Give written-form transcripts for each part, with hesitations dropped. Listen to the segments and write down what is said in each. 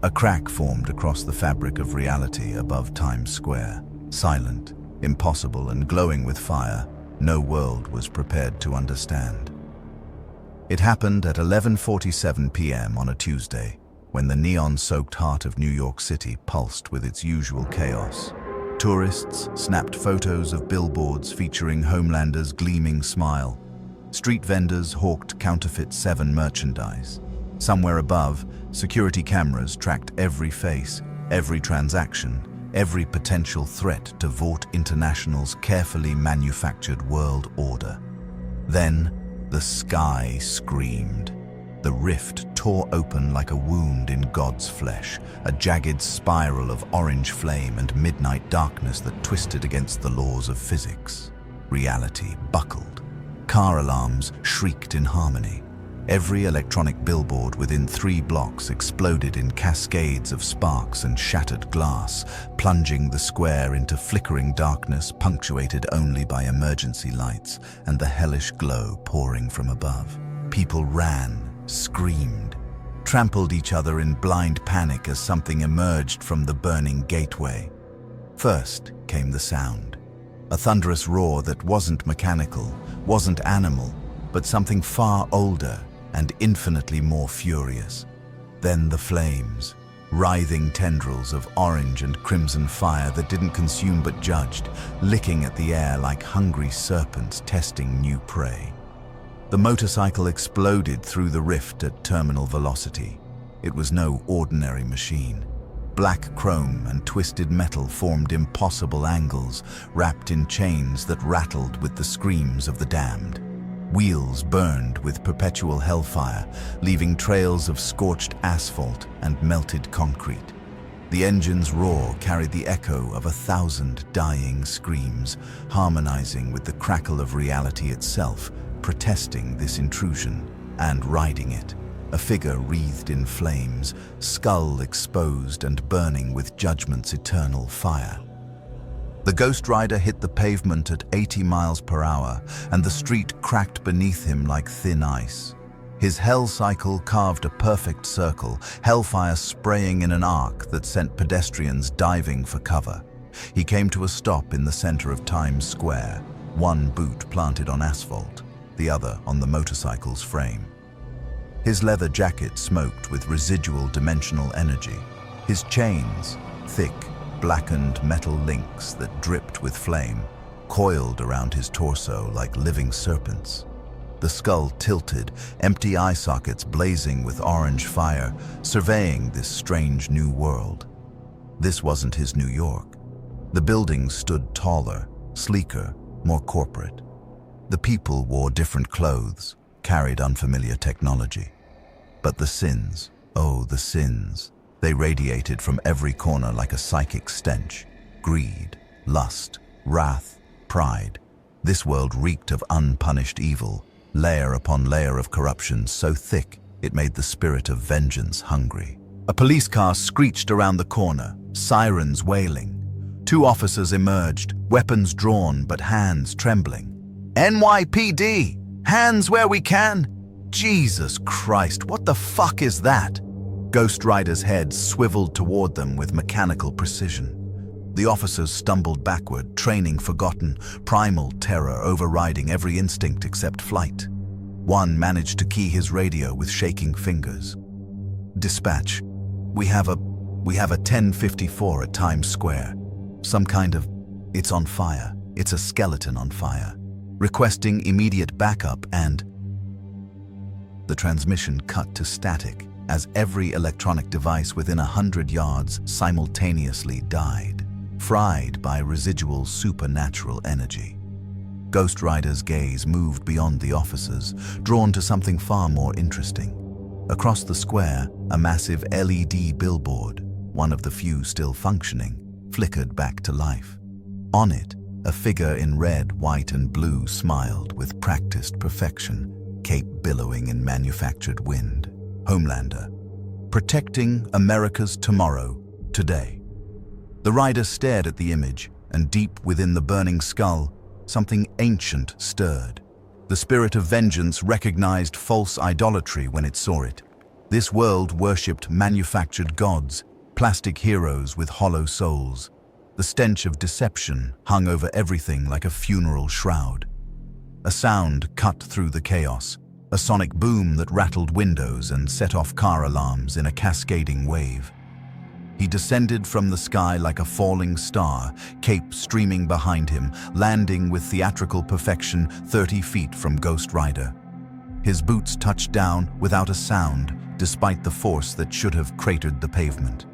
A crack formed across the fabric of reality above Times Square. Silent, impossible, and glowing with fire, no world was prepared to understand. It happened at 11:47 p.m. on a Tuesday, when the neon-soaked heart of New York City pulsed with its usual chaos. Tourists snapped photos of billboards featuring Homelander's gleaming smile. Street vendors hawked counterfeit Seven merchandise. Somewhere above, security cameras tracked every face, every transaction, every potential threat to Vought International's carefully manufactured world order. Then, the sky screamed. The rift tore open like a wound in God's flesh, a jagged spiral of orange flame and midnight darkness that twisted against the laws of physics. Reality buckled. Car alarms shrieked in harmony. Every electronic billboard within 3 blocks exploded in cascades of sparks and shattered glass, plunging the square into flickering darkness punctuated only by emergency lights and the hellish glow pouring from above. People ran, screamed, trampled each other in blind panic as something emerged from the burning gateway. First came the sound. A thunderous roar that wasn't mechanical, wasn't animal, but something far older and infinitely more furious. Then the flames, writhing tendrils of orange and crimson fire that didn't consume but judged, licking at the air like hungry serpents testing new prey. The motorcycle exploded through the rift at terminal velocity. It was no ordinary machine. Black chrome and twisted metal formed impossible angles, wrapped in chains that rattled with the screams of the damned. Wheels burned with perpetual hellfire, leaving trails of scorched asphalt and melted concrete. The engine's roar carried the echo of 1,000 dying screams, harmonizing with the crackle of reality itself, protesting this intrusion and riding it. A figure wreathed in flames, skull exposed and burning with judgment's eternal fire. The Ghost Rider hit the pavement at 80 miles per hour, and the street cracked beneath him like thin ice. His hell cycle carved a perfect circle, hellfire spraying in an arc that sent pedestrians diving for cover. He came to a stop in the center of Times Square, one boot planted on asphalt, the other on the motorcycle's frame. His leather jacket smoked with residual dimensional energy. His chains, thick, blackened metal links that dripped with flame, coiled around his torso like living serpents. The skull tilted, empty eye sockets blazing with orange fire, surveying this strange new world. This wasn't his New York. The buildings stood taller, sleeker, more corporate. The people wore different clothes, carried unfamiliar technology. But the sins, oh, the sins, they radiated from every corner like a psychic stench. Greed, lust, wrath, pride. This world reeked of unpunished evil, layer upon layer of corruption so thick it made the spirit of vengeance hungry. A police car screeched around the corner, sirens wailing. 2 officers emerged, weapons drawn but hands trembling. NYPD! Hands where we can! Jesus Christ, what the fuck is that? Ghost Rider's head swiveled toward them with mechanical precision. The officers stumbled backward, training forgotten, primal terror overriding every instinct except flight. One managed to key his radio with shaking fingers. Dispatch, we have a 1054 at Times Square. Some kind of, it's on fire. It's a skeleton on fire. Requesting immediate backup and... The transmission cut to static as every electronic device within 100 yards simultaneously died, fried by residual supernatural energy. Ghost Rider's gaze moved beyond the officers, drawn to something far more interesting. Across the square, a massive LED billboard, one of the few still functioning, flickered back to life. On it, a figure in red, white, and blue smiled with practiced perfection, cape billowing in manufactured wind. Homelander, protecting America's tomorrow, today. The rider stared at the image, and deep within the burning skull, something ancient stirred. The spirit of vengeance recognized false idolatry when it saw it. This world worshipped manufactured gods, plastic heroes with hollow souls. The stench of deception hung over everything like a funeral shroud. A sound cut through the chaos, a sonic boom that rattled windows and set off car alarms in a cascading wave. He descended from the sky like a falling star, cape streaming behind him, landing with theatrical perfection 30 feet from Ghost Rider. His boots touched down without a sound, despite the force that should have cratered the pavement.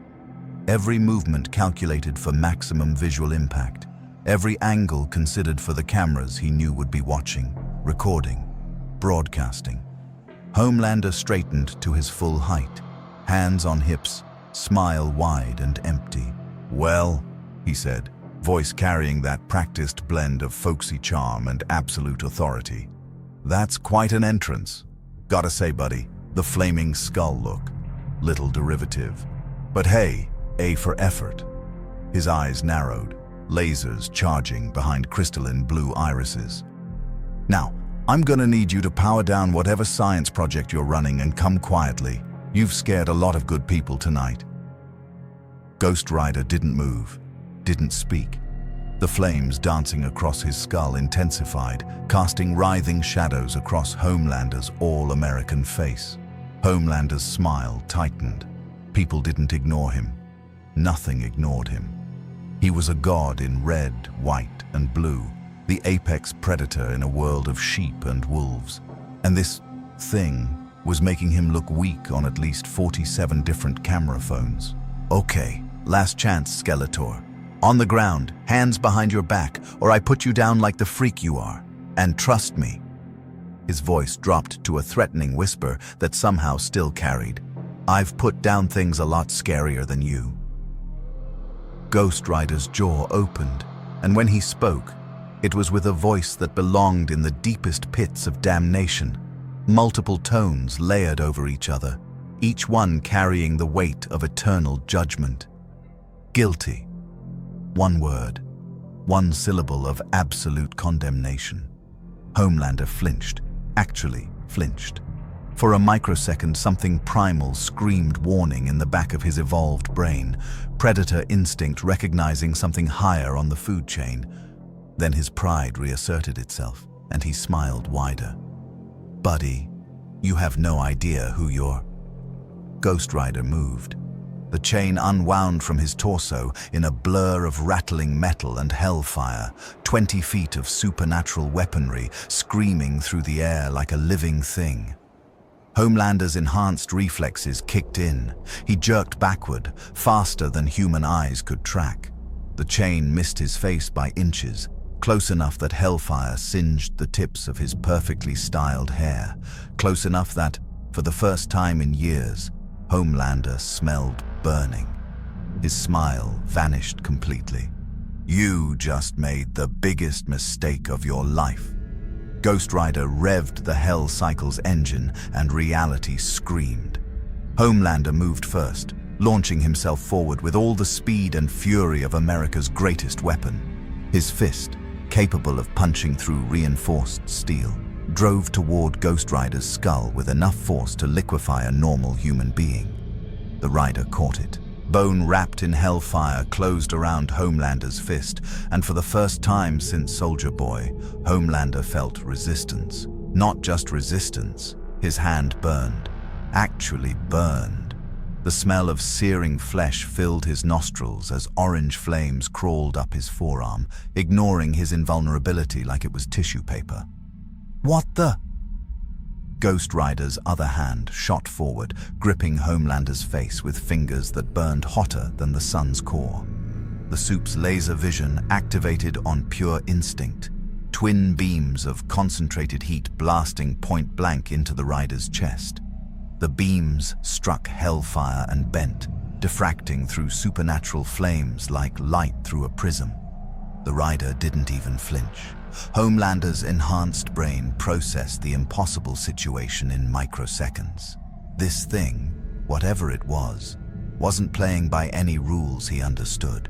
Every movement calculated for maximum visual impact. Every angle considered for the cameras he knew would be watching, recording, broadcasting. Homelander straightened to his full height, hands on hips, smile wide and empty. "Well," he said, voice carrying that practiced blend of folksy charm and absolute authority. "That's quite an entrance. Gotta say, buddy, the flaming skull look. Little derivative. But hey, A for effort." His eyes narrowed, lasers charging behind crystalline blue irises. "Now, I'm gonna need you to power down whatever science project you're running and come quietly. You've scared a lot of good people tonight." Ghost Rider didn't move, didn't speak. The flames dancing across his skull intensified, casting writhing shadows across Homelander's all-American face. Homelander's smile tightened. People didn't ignore him. Nothing ignored him. He was a god in red, white, and blue, the apex predator in a world of sheep and wolves. And this thing was making him look weak on at least 47 different camera phones. "Okay, last chance, Skeletor. On the ground, hands behind your back, or I put you down like the freak you are. And trust me." His voice dropped to a threatening whisper that somehow still carried. "I've put down things a lot scarier than you." Ghost Rider's jaw opened, and when he spoke, it was with a voice that belonged in the deepest pits of damnation. Multiple tones layered over each other, each one carrying the weight of eternal judgment. Guilty. One word, one syllable of absolute condemnation. Homelander flinched, actually flinched. For a microsecond, something primal screamed warning in the back of his evolved brain, predator instinct recognizing something higher on the food chain. Then his pride reasserted itself, and he smiled wider. "Buddy, you have no idea who you're..." Ghost Rider moved. The chain unwound from his torso in a blur of rattling metal and hellfire, 20 feet of supernatural weaponry screaming through the air like a living thing. Homelander's enhanced reflexes kicked in. He jerked backward, faster than human eyes could track. The chain missed his face by inches, close enough that hellfire singed the tips of his perfectly styled hair, close enough that, for the first time in years, Homelander smelled burning. His smile vanished completely. "You just made the biggest mistake of your life." Ghost Rider revved the Hell Cycle's engine, and reality screamed. Homelander moved first, launching himself forward with all the speed and fury of America's greatest weapon. His fist, capable of punching through reinforced steel, drove toward Ghost Rider's skull with enough force to liquefy a normal human being. The rider caught it. Bone wrapped in hellfire closed around Homelander's fist, and for the first time since Soldier Boy, Homelander felt resistance. Not just resistance, his hand burned. Actually burned. The smell of searing flesh filled his nostrils as orange flames crawled up his forearm, ignoring his invulnerability like it was tissue paper. "What the?" Ghost Rider's other hand shot forward, gripping Homelander's face with fingers that burned hotter than the sun's core. The soup's laser vision activated on pure instinct, twin beams of concentrated heat blasting point blank into the rider's chest. The beams struck hellfire and bent, diffracting through supernatural flames like light through a prism. The rider didn't even flinch. Homelander's enhanced brain processed the impossible situation in microseconds. This thing, whatever it was, wasn't playing by any rules he understood.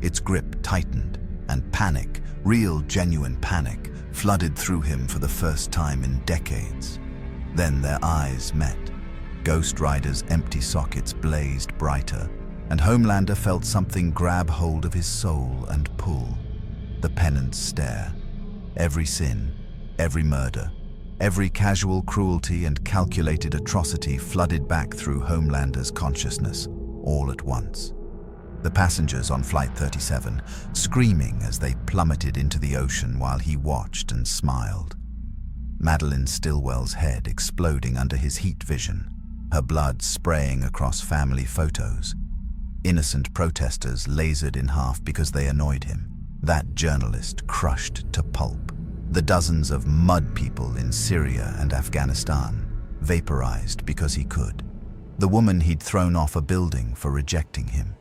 Its grip tightened, and panic, real genuine panic, flooded through him for the first time in decades. Then their eyes met. Ghost Rider's empty sockets blazed brighter, and Homelander felt something grab hold of his soul and pull. The penance stare. Every sin, every murder, every casual cruelty and calculated atrocity flooded back through Homelander's consciousness, all at once. The passengers on Flight 37, screaming as they plummeted into the ocean while he watched and smiled. Madeline Stillwell's head exploding under his heat vision, her blood spraying across family photos. Innocent protesters lasered in half because they annoyed him. That journalist crushed to pulp. The dozens of mud people in Syria and Afghanistan vaporized because he could. The woman he'd thrown off a building for rejecting him.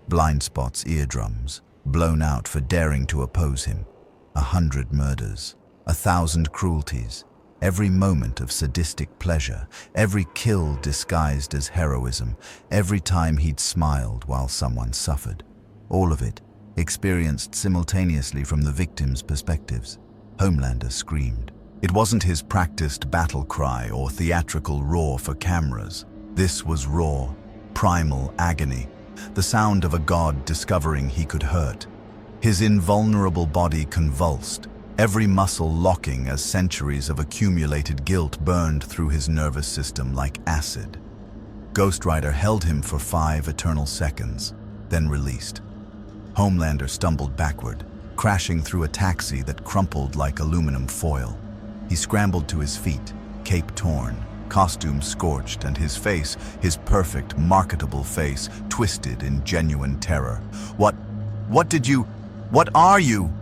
Blindspot's eardrums, blown out for daring to oppose him. 100 murders, 1,000 cruelties, every moment of sadistic pleasure, every kill disguised as heroism, every time he'd smiled while someone suffered. All of it experienced simultaneously from the victims' perspectives. Homelander screamed. It wasn't his practiced battle cry or theatrical roar for cameras. This was raw, primal agony, the sound of a god discovering he could hurt. His invulnerable body convulsed, every muscle locking as centuries of accumulated guilt burned through his nervous system like acid. Ghost Rider held him for 5 eternal seconds, then released. Homelander stumbled backward, crashing through a taxi that crumpled like aluminum foil. He scrambled to his feet, cape torn, costume scorched, and his face, his perfect, marketable face, twisted in genuine terror. What are you?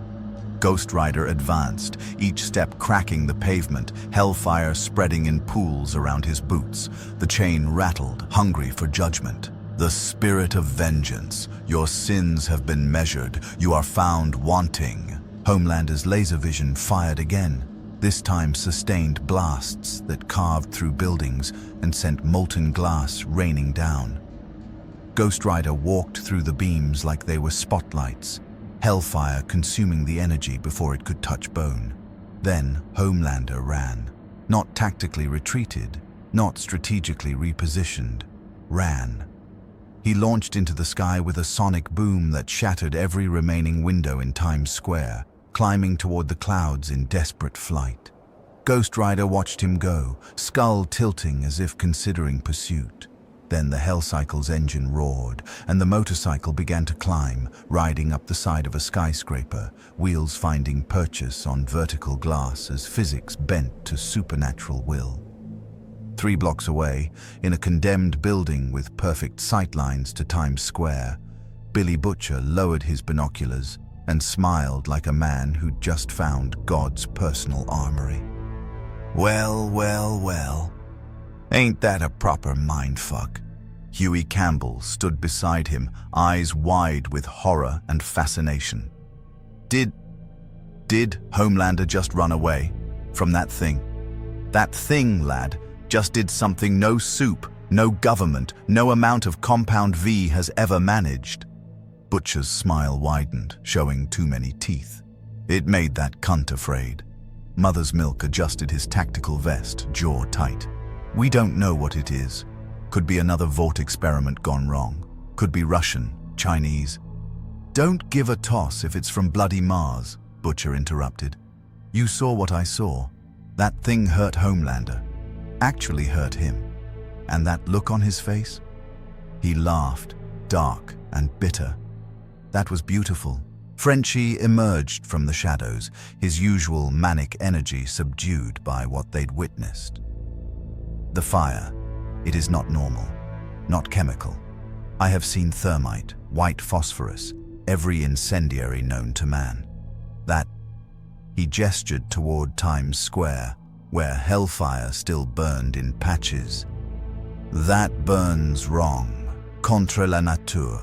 Ghost Rider advanced, each step cracking the pavement, hellfire spreading in pools around his boots. The chain rattled, hungry for judgment. The spirit of vengeance. Your sins have been measured. You are found wanting. Homelander's laser vision fired again, this time sustained blasts that carved through buildings and sent molten glass raining down. Ghost Rider walked through the beams like they were spotlights, hellfire consuming the energy before it could touch bone. Then Homelander ran. Not tactically retreated, not strategically repositioned. Ran. He launched into the sky with a sonic boom that shattered every remaining window in Times Square, climbing toward the clouds in desperate flight. Ghost Rider watched him go, skull tilting as if considering pursuit. Then the Hellcycle's engine roared, and the motorcycle began to climb, riding up the side of a skyscraper, wheels finding purchase on vertical glass as physics bent to supernatural will. 3 blocks away, in a condemned building with perfect sightlines to Times Square, Billy Butcher lowered his binoculars and smiled like a man who'd just found God's personal armory. Well, well, well. Ain't that a proper mindfuck? Huey Campbell stood beside him, eyes wide with horror and fascination. Did Homelander just run away from that thing? That thing, lad, just did something no soup, no government, no amount of Compound V has ever managed. Butcher's smile widened, showing too many teeth. It made that cunt afraid. Mother's Milk adjusted his tactical vest, jaw tight. We don't know what it is. Could be another Vought experiment gone wrong. Could be Russian, Chinese. Don't give a toss if it's from bloody Mars, Butcher interrupted. You saw what I saw. That thing hurt Homelander. Actually hurt him. And that look on his face? He laughed, dark and bitter. That was beautiful. Frenchie emerged from the shadows, his usual manic energy subdued by what they'd witnessed. The fire. It is not normal, not chemical. I have seen thermite, white phosphorus, every incendiary known to man. That. He gestured toward Times Square, where hellfire still burned in patches. That burns wrong, contre la nature.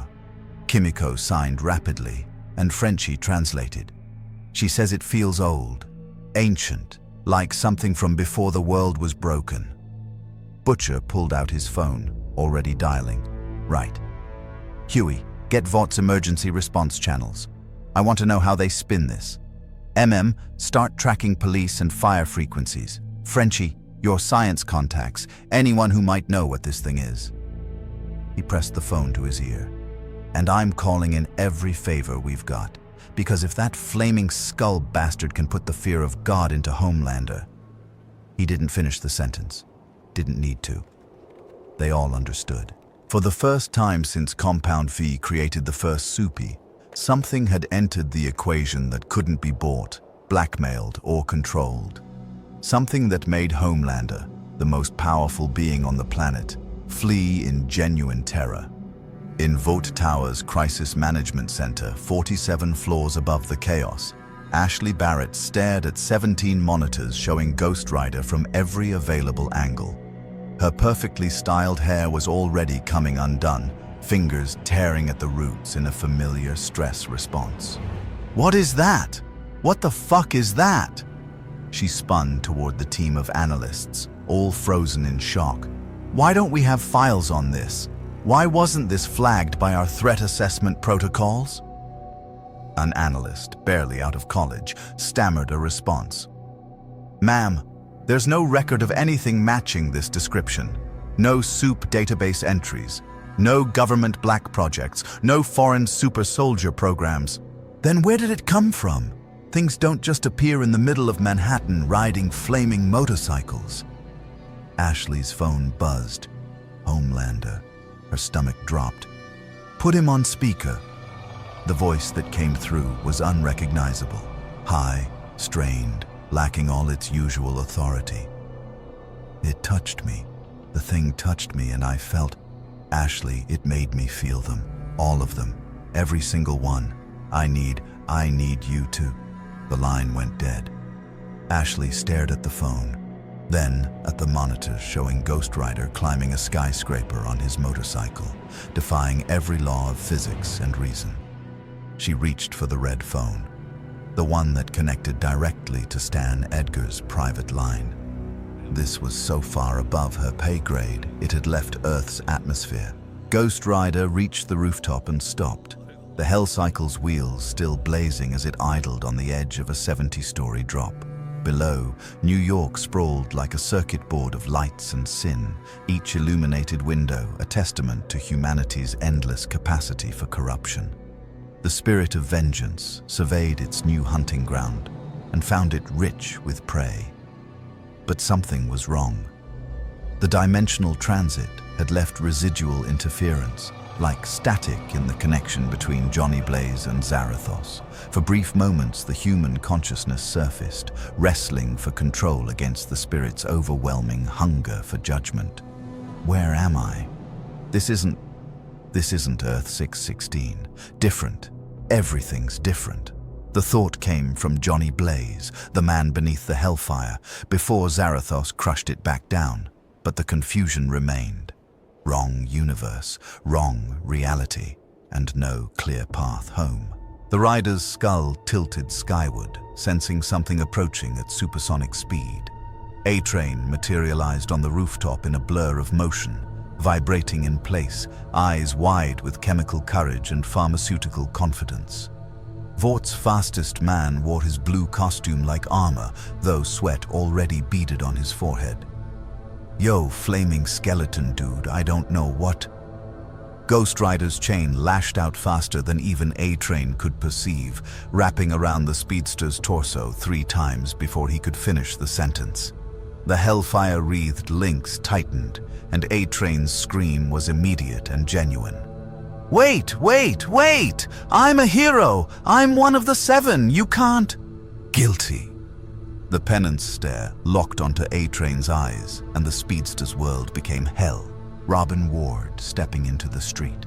Kimiko signed rapidly, and Frenchie translated. She says it feels old, ancient, like something from before the world was broken. Butcher pulled out his phone, already dialing. Right. Huey, get Vought's emergency response channels. I want to know how they spin this. MM, start tracking police and fire frequencies. Frenchie, Your science contacts, anyone who might know what this thing is." He pressed the phone to his ear. "And I'm calling in every favor we've got, because if that flaming skull bastard can put the fear of God into Homelander..." He didn't finish the sentence. Didn't need to. They all understood. For the first time since Compound V created the first Soupy, something had entered the equation that couldn't be bought, blackmailed, or controlled. Something that made Homelander, the most powerful being on the planet, flee in genuine terror. In Vought Tower's Crisis Management Center, 47 floors above the chaos, Ashley Barrett stared at 17 monitors showing Ghost Rider from every available angle. Her perfectly styled hair was already coming undone, fingers tearing at the roots in a familiar stress response. "What is that? What the fuck is that?" She spun toward the team of analysts, all frozen in shock. "Why don't we have files on this? Why wasn't this flagged by our threat assessment protocols?" An analyst, barely out of college, stammered a response. "Ma'am, there's no record of anything matching this description. No SOUP database entries, no government black projects, no foreign super soldier programs. Then where did it come from? Things don't just appear in the middle of Manhattan riding flaming motorcycles." Ashley's phone buzzed. Homelander. Her stomach dropped. "Put him on speaker." The voice that came through was unrecognizable, high, strained, lacking all its usual authority. "It touched me. The thing touched me and I felt, Ashley, it made me feel them. All of them. Every single one. I need you to." The line went dead. Ashley stared at the phone, then at the monitors showing Ghost Rider climbing a skyscraper on his motorcycle, defying every law of physics and reason. She reached for the red phone, the one that connected directly to Stan Edgar's private line. This was so far above her pay grade, it had left Earth's atmosphere. Ghost Rider reached the rooftop and stopped, the Hellcycle's wheels still blazing as it idled on the edge of a 70-story drop. Below, New York sprawled like a circuit board of lights and sin, each illuminated window a testament to humanity's endless capacity for corruption. The spirit of vengeance surveyed its new hunting ground and found it rich with prey. But something was wrong. The dimensional transit had left residual interference, like static in the connection between Johnny Blaze and Zarathos. For brief moments, the human consciousness surfaced, wrestling for control against the spirit's overwhelming hunger for judgment. Where am I? This isn't Earth 616. Different. Everything's different. The thought came from Johnny Blaze, the man beneath the hellfire, before Zarathos crushed it back down. But the confusion remained. Wrong universe, wrong reality, and no clear path home. The rider's skull tilted skyward, sensing something approaching at supersonic speed. A-Train materialized on the rooftop in a blur of motion, vibrating in place, eyes wide with chemical courage and pharmaceutical confidence. Vaught's fastest man wore his blue costume like armor, though sweat already beaded on his forehead. "Yo, flaming skeleton dude, I don't know what..." Ghost Rider's chain lashed out faster than even A-Train could perceive, wrapping around the speedster's torso 3 times before he could finish the sentence. The hellfire-wreathed links tightened, and A-Train's scream was immediate and genuine. Wait! I'm a hero! I'm one of the 7! You can't..." "Guilty." The penance stare locked onto A-Train's eyes, and the speedster's world became hell. Robin Ward stepping into the street,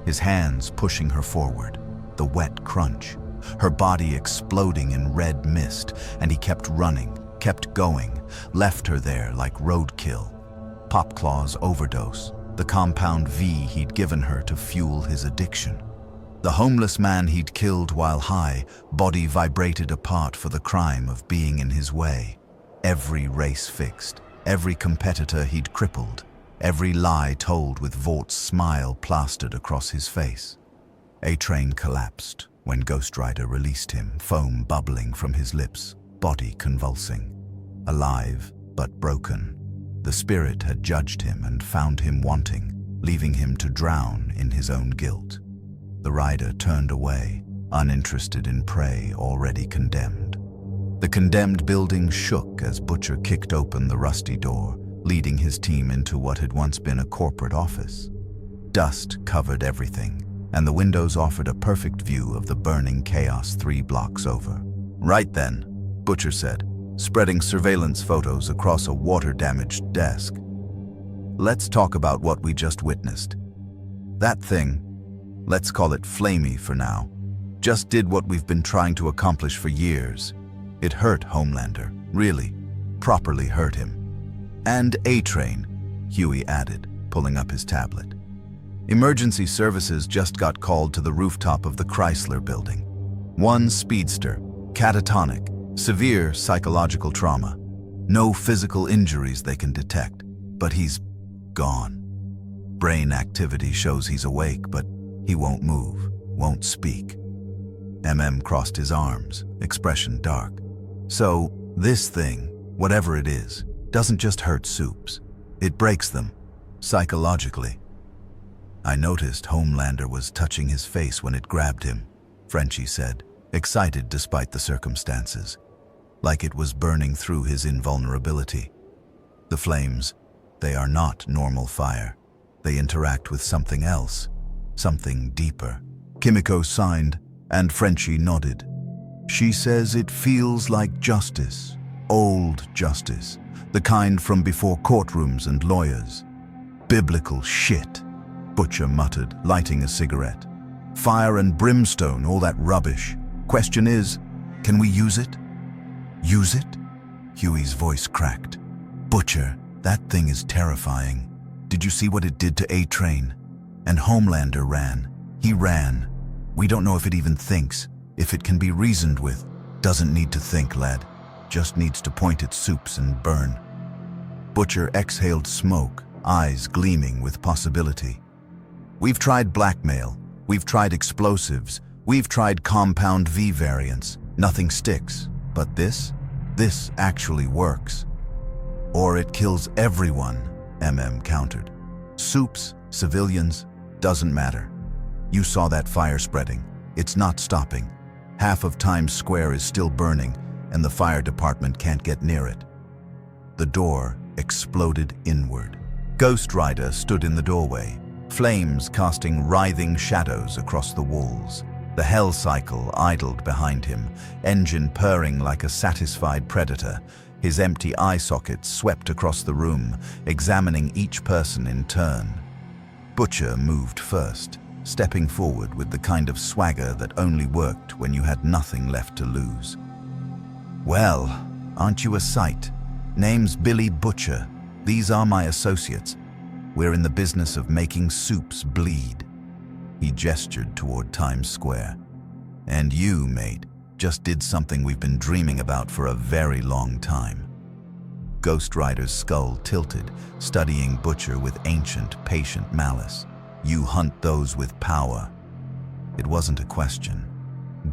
his hands pushing her forward, the wet crunch, her body exploding in red mist, and he kept running, kept going, left her there like roadkill. Popclaw's overdose, the Compound V he'd given her to fuel his addiction. The homeless man he'd killed while high, body vibrated apart for the crime of being in his way. Every race fixed, every competitor he'd crippled, every lie told with Vaught's smile plastered across his face. A-Train collapsed when Ghost Rider released him, foam bubbling from his lips, body convulsing. Alive, but broken. The spirit had judged him and found him wanting, leaving him to drown in his own guilt. The rider turned away, uninterested in prey already condemned. The condemned building shook as Butcher kicked open the rusty door, leading his team into what had once been a corporate office. Dust covered everything, and the windows offered a perfect view of the burning chaos 3 blocks over. "Right then," Butcher said, spreading surveillance photos across a water-damaged desk. "Let's talk about what we just witnessed. That thing, let's call it Flamey for now, just did what we've been trying to accomplish for years. It hurt Homelander, really, properly hurt him. And A-Train," Huey added, pulling up his tablet. "Emergency services just got called to the rooftop of the Chrysler building. One speedster, catatonic, severe psychological trauma. No physical injuries they can detect, but he's gone. Brain activity shows he's awake, but he won't move, won't speak." Crossed his arms, expression dark. "So, this thing, whatever it is, doesn't just hurt Soups. It breaks them, psychologically." "I noticed Homelander was touching his face when it grabbed him," Frenchie said, excited despite the circumstances, like it was burning through his invulnerability. "The flames, they are not normal fire. They interact with something else, something deeper." Kimiko signed, and Frenchie nodded. "She says it feels like justice, old justice, the kind from before courtrooms and lawyers." "Biblical shit," Butcher muttered, lighting a cigarette. "Fire and brimstone, all that rubbish. Question is, can we use it?" "Use it?" Huey's voice cracked. "Butcher, that thing is terrifying. Did you see what it did to A-Train? And Homelander ran. He ran. We don't know if it even thinks, if it can be reasoned with. Doesn't need to think, lad. Just needs to point at Soups and burn." Butcher exhaled smoke, eyes gleaming with possibility. "We've tried blackmail. We've tried explosives. We've tried compound V variants. Nothing sticks. But this actually works. Or it kills everyone," countered. "Soups, civilians, doesn't matter. You saw that fire spreading. It's not stopping. Half of Times Square is still burning, and the fire department can't get near it." The door exploded inward. Ghost Rider stood in the doorway, flames casting writhing shadows across the walls. The Hell Cycle idled behind him, engine purring like a satisfied predator. His empty eye sockets swept across the room, examining each person in turn. Butcher moved first, stepping forward with the kind of swagger that only worked when you had nothing left to lose. "Well, aren't you a sight? Name's Billy Butcher. These are my associates. We're in the business of making Soups bleed." He gestured toward Times Square. "And you, mate, just did something we've been dreaming about for a very long time." Ghost Rider's skull tilted, studying Butcher with ancient, patient malice. "You hunt those with power." It wasn't a question.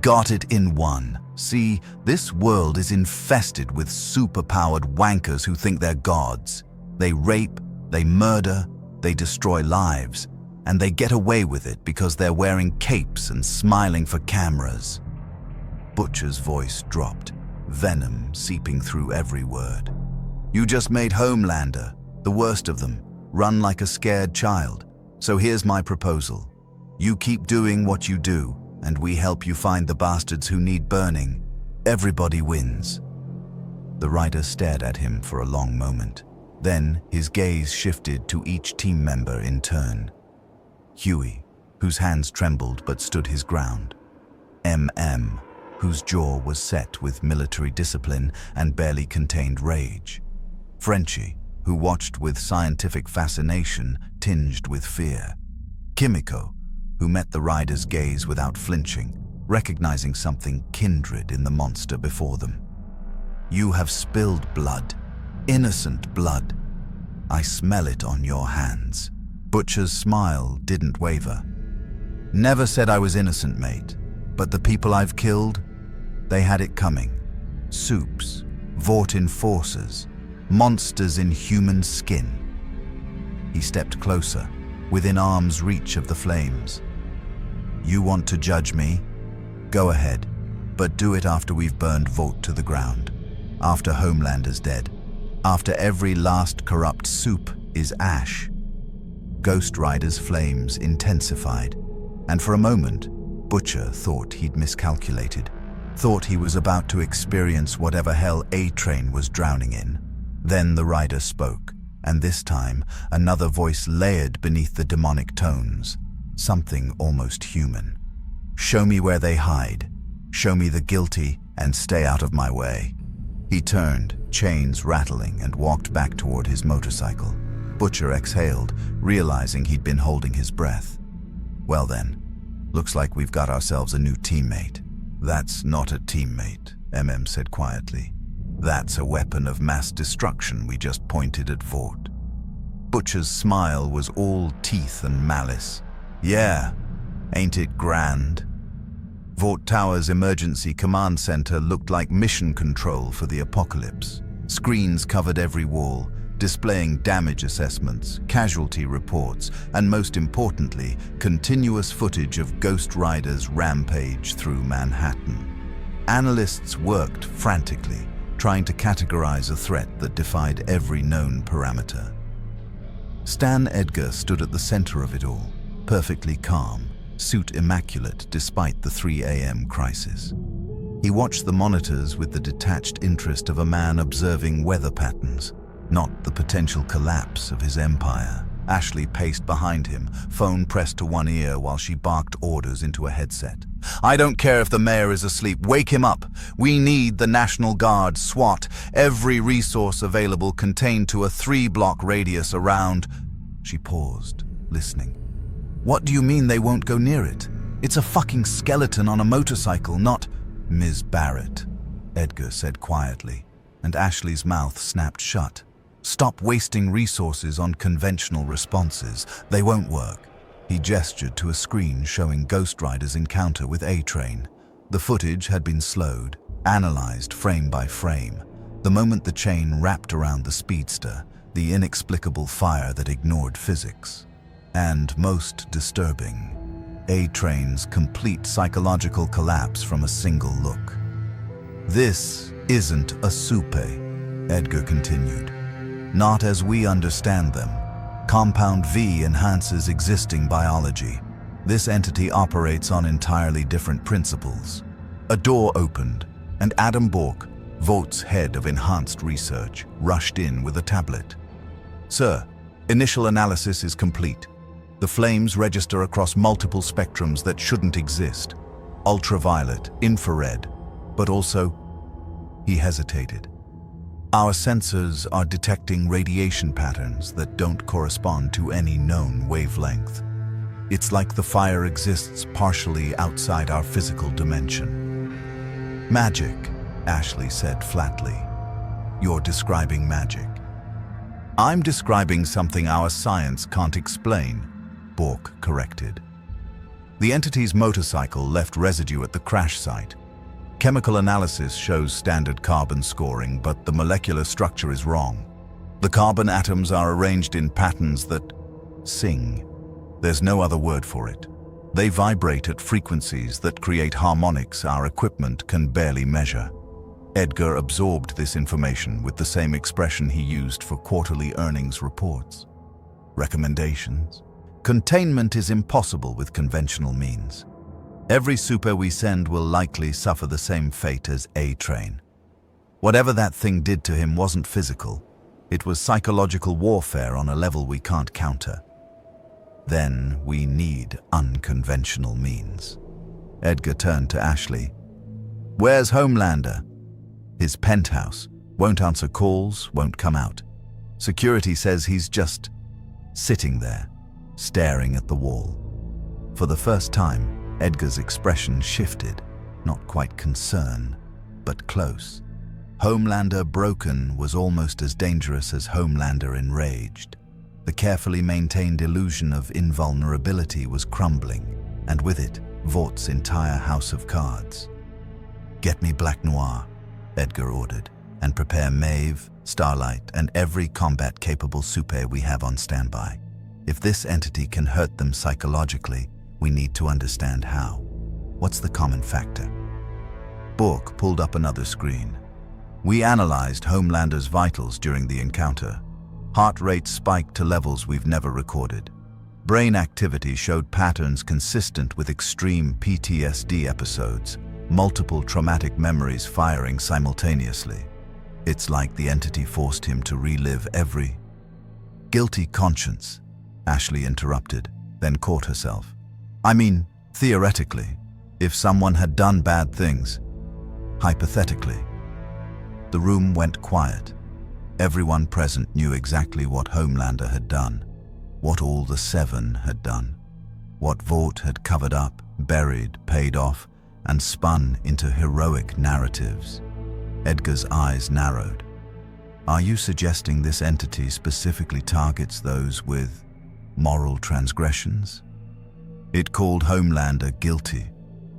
"Got it in one. See, this world is infested with superpowered wankers who think they're gods. They rape, they murder, they destroy lives, and they get away with it because they're wearing capes and smiling for cameras." Butcher's voice dropped, venom seeping through every word. "You just made Homelander, the worst of them, run like a scared child. So here's my proposal. You keep doing what you do, and we help you find the bastards who need burning. Everybody wins." The rider stared at him for a long moment. Then his gaze shifted to each team member in turn. Huey, whose hands trembled but stood his ground. Whose jaw was set with military discipline and barely contained rage. Frenchie, who watched with scientific fascination tinged with fear. Kimiko, who met the rider's gaze without flinching, recognizing something kindred in the monster before them. "You have spilled blood. Innocent blood. I smell it on your hands." Butcher's smile didn't waver. "Never said I was innocent, mate. But the people I've killed, they had it coming. Soups, Vought enforcers, monsters in human skin. He stepped closer, within arm's reach of the flames. You want to judge me? Go ahead, but do it after we've burned Vought to the ground, after Homelander's dead, after every last corrupt soup is ash. Ghost Rider's flames intensified, and for a moment, Butcher thought he'd miscalculated, thought he was about to experience whatever hell A-Train was drowning in. Then the rider spoke, and this time, another voice layered beneath the demonic tones, something almost human. Show me where they hide. Show me the guilty and stay out of my way. He turned, chains rattling, and walked back toward his motorcycle. Butcher exhaled, realizing he'd been holding his breath. Well then, looks like we've got ourselves a new teammate. That's not a teammate, MM said quietly. That's a weapon of mass destruction we just pointed at Vought. Butcher's smile was all teeth and malice. Yeah, ain't it grand? Vought Tower's emergency command center looked like mission control for the apocalypse. Screens covered every wall, displaying damage assessments, casualty reports, and most importantly, continuous footage of Ghost Rider's rampage through Manhattan. Analysts worked frantically, trying to categorize a threat that defied every known parameter. Stan Edgar stood at the center of it all, perfectly calm, suit immaculate despite the 3 a.m. crisis. He watched the monitors with the detached interest of a man observing weather patterns, not the potential collapse of his empire. Ashley paced behind him, phone pressed to one ear while she barked orders into a headset. I don't care if the mayor is asleep, wake him up. We need the National Guard, SWAT, every resource available contained to a 3-block radius around. She paused, listening. What do you mean they won't go near it? It's a fucking skeleton on a motorcycle, not... Ms. Barrett, Edgar said quietly, and Ashley's mouth snapped shut. Stop wasting resources on conventional responses. They won't work. He gestured to a screen showing Ghost Rider's encounter with A-Train. The footage had been slowed, analyzed frame by frame. The moment the chain wrapped around the speedster, the inexplicable fire that ignored physics. And most disturbing, A-Train's complete psychological collapse from a single look. This isn't a soupe, Edgar continued. Not as we understand them. Compound V enhances existing biology. This entity operates on entirely different principles. A door opened, and Adam Bork, Vaught's head of enhanced research, rushed in with a tablet. Sir, initial analysis is complete. The flames register across multiple spectrums that shouldn't exist. Ultraviolet, infrared, but also... He hesitated. Our sensors are detecting radiation patterns that don't correspond to any known wavelength. It's like the fire exists partially outside our physical dimension. Magic, Ashley said flatly. You're describing magic. I'm describing something our science can't explain, Bork corrected. The entity's motorcycle left residue at the crash site. Chemical analysis shows standard carbon scoring, but the molecular structure is wrong. The carbon atoms are arranged in patterns that sing. There's no other word for it. They vibrate at frequencies that create harmonics our equipment can barely measure. Edgar absorbed this information with the same expression he used for quarterly earnings reports. Recommendations? Containment is impossible with conventional means. Every super we send will likely suffer the same fate as A-Train. Whatever that thing did to him wasn't physical. It was psychological warfare on a level we can't counter. Then we need unconventional means. Edgar turned to Ashley. Where's Homelander? His penthouse. Won't answer calls, won't come out. Security says he's just sitting there, staring at the wall. For the first time, Edgar's expression shifted, not quite concern, but close. Homelander broken was almost as dangerous as Homelander enraged. The carefully maintained illusion of invulnerability was crumbling, and with it, Vaught's entire house of cards. Get me Black Noir, Edgar ordered, and prepare Maeve, Starlight, and every combat-capable super we have on standby. If this entity can hurt them psychologically, we need to understand how. What's the common factor? Bork pulled up another screen. We analyzed Homelander's vitals during the encounter. Heart rate spiked to levels we've never recorded. Brain activity showed patterns consistent with extreme PTSD episodes, multiple traumatic memories firing simultaneously. It's like the entity forced him to relive every... Guilty conscience, Ashley interrupted, then caught herself. I mean, theoretically, if someone had done bad things, hypothetically. The room went quiet. Everyone present knew exactly what Homelander had done, what all the Seven had done, what Vought had covered up, buried, paid off, and spun into heroic narratives. Edgar's eyes narrowed. Are you suggesting this entity specifically targets those with moral transgressions? It called Homelander guilty,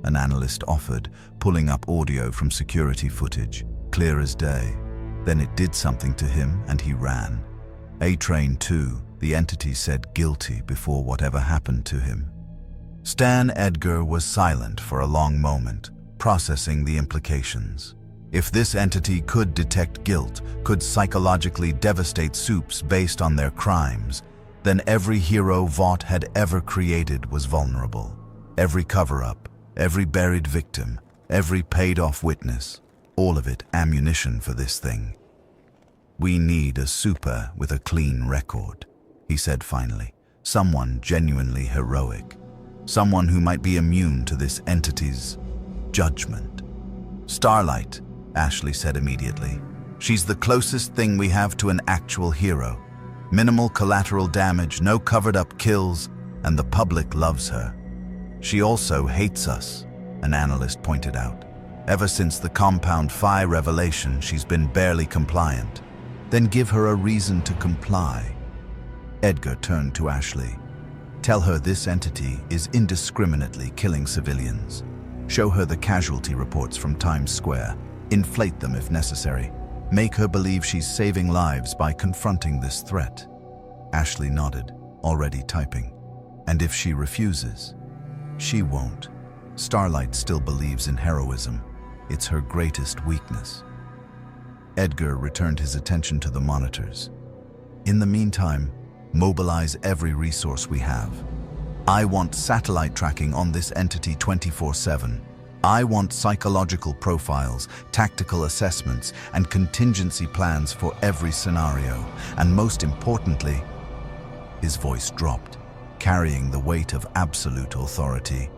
an analyst offered, pulling up audio from security footage, clear as day. Then it did something to him and he ran. A-Train 2, the entity said guilty before whatever happened to him. Stan Edgar was silent for a long moment, processing the implications. If this entity could detect guilt, could psychologically devastate soups based on their crimes, then every hero Vought had ever created was vulnerable. Every cover-up, every buried victim, every paid-off witness, all of it ammunition for this thing. We need a super with a clean record, he said finally. Someone genuinely heroic. Someone who might be immune to this entity's judgment. Starlight, Ashley said immediately. She's the closest thing we have to an actual hero. Minimal collateral damage, no covered-up kills, and the public loves her. She also hates us, an analyst pointed out. Ever since the Compound Phi revelation, she's been barely compliant. Then give her a reason to comply. Edgar turned to Ashley. Tell her this entity is indiscriminately killing civilians. Show her the casualty reports from Times Square. Inflate them if necessary. Make her believe she's saving lives by confronting this threat. Ashley nodded, already typing. And if she refuses? She won't. Starlight still believes in heroism. It's her greatest weakness. Edgar returned his attention to the monitors. In the meantime, mobilize every resource we have. I want satellite tracking on this entity 24/7. I want psychological profiles, tactical assessments, and contingency plans for every scenario. And most importantly, his voice dropped, carrying the weight of absolute authority.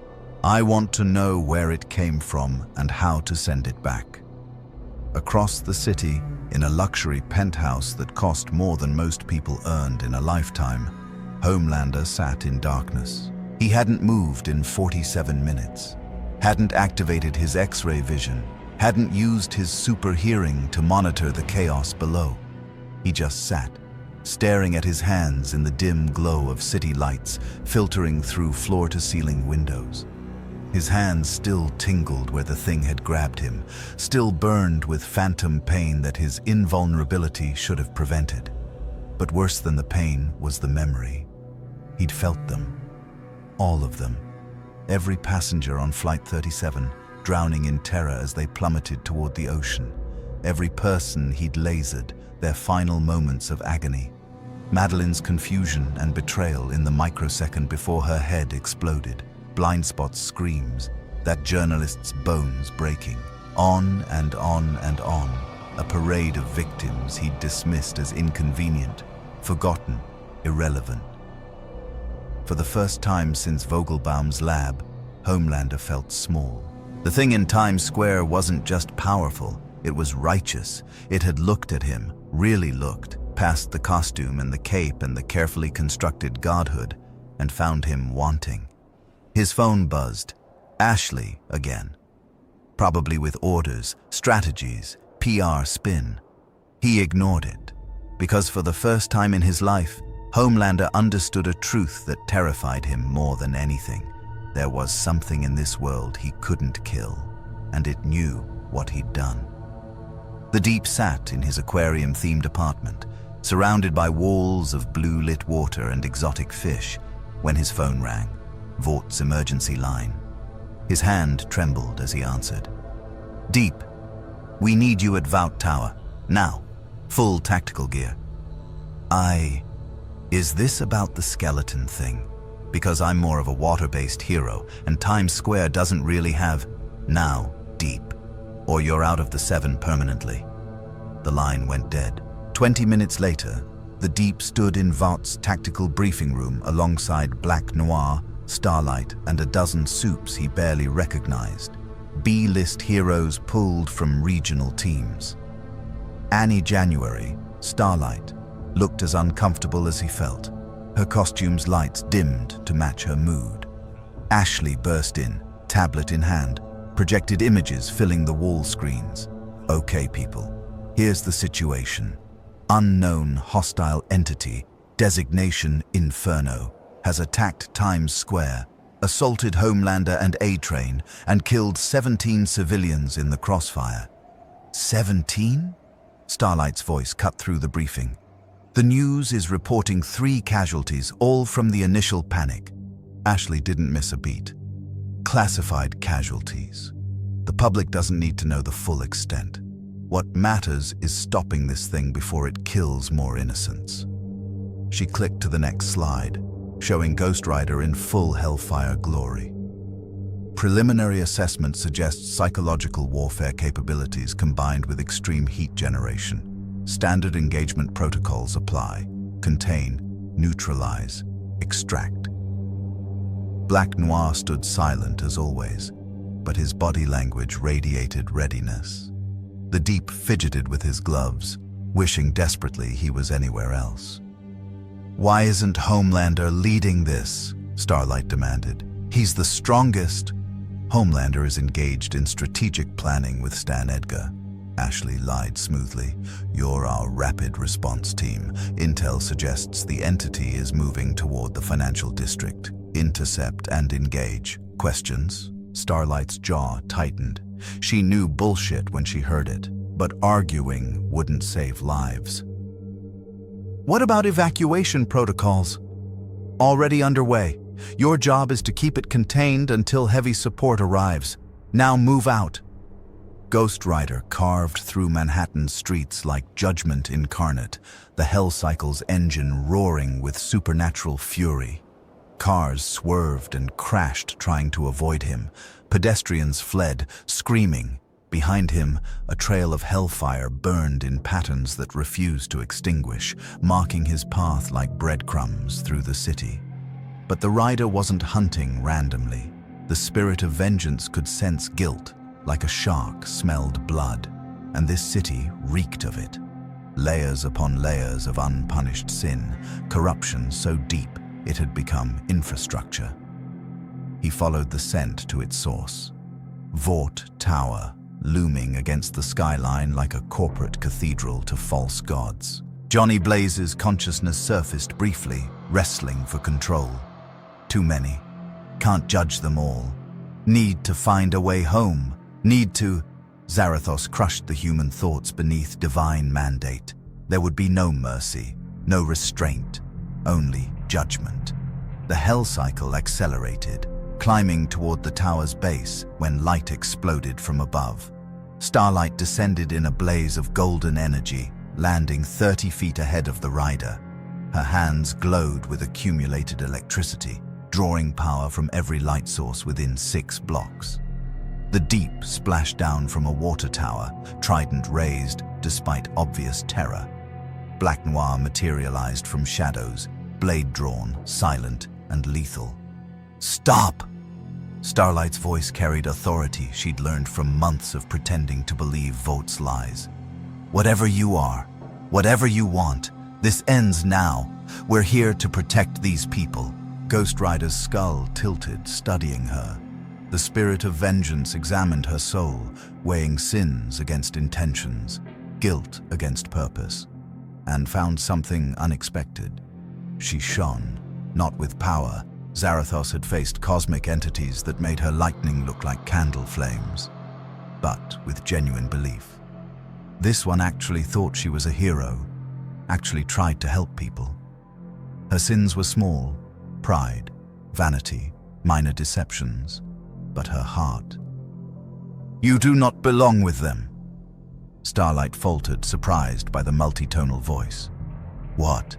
I want to know where it came from and how to send it back. Across the city, in a luxury penthouse that cost more than most people earned in a lifetime, Homelander sat in darkness. He hadn't moved in 47 minutes, hadn't activated his X-ray vision, hadn't used his super hearing to monitor the chaos below. He just sat, staring at his hands in the dim glow of city lights filtering through floor-to-ceiling windows. His hands still tingled where the thing had grabbed him, still burned with phantom pain that his invulnerability should have prevented. But worse than the pain was the memory. He'd felt them. All of them. Every passenger on Flight 37, drowning in terror as they plummeted toward the ocean. Every person he'd lasered, their final moments of agony. Madeline's confusion and betrayal in the microsecond before her head exploded. Blindspot's screams, that journalist's bones breaking. On and on and on, a parade of victims he'd dismissed as inconvenient, forgotten, irrelevant. For the first time since Vogelbaum's lab, Homelander felt small. The thing in Times Square wasn't just powerful, it was righteous. It had looked at him, really looked, past the costume and the cape and the carefully constructed godhood, and found him wanting. His phone buzzed. Ashley again. Probably with orders, strategies, PR spin. He ignored it, because for the first time in his life, Homelander understood a truth that terrified him more than anything. There was something in this world he couldn't kill, and it knew what he'd done. The Deep sat in his aquarium-themed apartment, surrounded by walls of blue-lit water and exotic fish, when his phone rang, Vaught's emergency line. His hand trembled as he answered. "Deep, we need you at Vought Tower, now. Full tactical gear." Is this about the skeleton thing? Because I'm more of a water-based hero, and Times Square doesn't really have now, Deep, or you're out of the 7 permanently. The line went dead. 20 minutes later, the Deep stood in Vaught's tactical briefing room alongside Black Noir, Starlight, and a dozen soups he barely recognized. B-list heroes pulled from regional teams. Annie January, Starlight, looked as uncomfortable as he felt. Her costume's lights dimmed to match her mood. Ashley burst in, tablet in hand, projected images filling the wall screens. "Okay, people, here's the situation. Unknown hostile entity, designation Inferno, has attacked Times Square, assaulted Homelander and A-Train, and killed 17 civilians in the crossfire." 17? Starlight's voice cut through the briefing. "The news is reporting 3 casualties, all from the initial panic." Ashley didn't miss a beat. "Classified casualties. The public doesn't need to know the full extent. What matters is stopping this thing before it kills more innocents." She clicked to the next slide, showing Ghost Rider in full Hellfire glory. Preliminary assessment suggests psychological warfare capabilities combined with extreme heat generation. Standard engagement protocols apply: contain, neutralize, extract. Black Noir stood silent as always, but his body language radiated readiness. The Deep fidgeted with his gloves, wishing desperately he was anywhere else. "Why isn't Homelander leading this?" Starlight demanded. "He's the strongest." "Homelander is engaged in strategic planning with Stan Edgar." Ashley lied smoothly. "You're our rapid response team. Intel suggests the entity is moving toward the financial district. Intercept and engage." "Questions?" Starlight's jaw tightened. She knew bullshit when she heard it, but arguing wouldn't save lives. "What about evacuation protocols?" "Already underway. Your job is to keep it contained until heavy support arrives. Now move out." Ghost Rider carved through Manhattan's streets like judgment incarnate, the Hell Cycle's engine roaring with supernatural fury. Cars swerved and crashed trying to avoid him. Pedestrians fled, screaming. Behind him, a trail of hellfire burned in patterns that refused to extinguish, marking his path like breadcrumbs through the city. But the rider wasn't hunting randomly. The spirit of vengeance could sense guilt, like a shark smelled blood, and this city reeked of it. Layers upon layers of unpunished sin, corruption so deep it had become infrastructure. He followed the scent to its source. Vought Tower, looming against the skyline like a corporate cathedral to false gods. Johnny Blaze's consciousness surfaced briefly, wrestling for control. Too many. Can't judge them all. Need to find a way home. Need to... Zarathos crushed the human thoughts beneath divine mandate. There would be no mercy, no restraint, only judgment. The Hell Cycle accelerated, climbing toward the tower's base when light exploded from above. Starlight descended in a blaze of golden energy, landing 30 feet ahead of the rider. Her hands glowed with accumulated electricity, drawing power from every light source within 6 blocks. The Deep splashed down from a water tower, trident raised despite obvious terror. Black Noir materialized from shadows, blade drawn, silent, and lethal. "Stop!" Starlight's voice carried authority she'd learned from months of pretending to believe Vaught's lies. "Whatever you are, whatever you want, this ends now. We're here to protect these people." Ghost Rider's skull tilted, studying her. The spirit of vengeance examined her soul, weighing sins against intentions, guilt against purpose, and found something unexpected. She shone, not with power. Zarathos had faced cosmic entities that made her lightning look like candle flames, but with genuine belief. This one actually thought she was a hero, actually tried to help people. Her sins were small: pride, vanity, minor deceptions. But her heart. "You do not belong with them." Starlight faltered, surprised by the multitonal voice. "What?"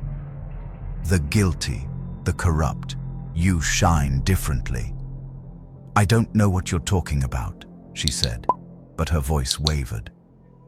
"The guilty, the corrupt. You shine differently." "I don't know what you're talking about," she said, but her voice wavered.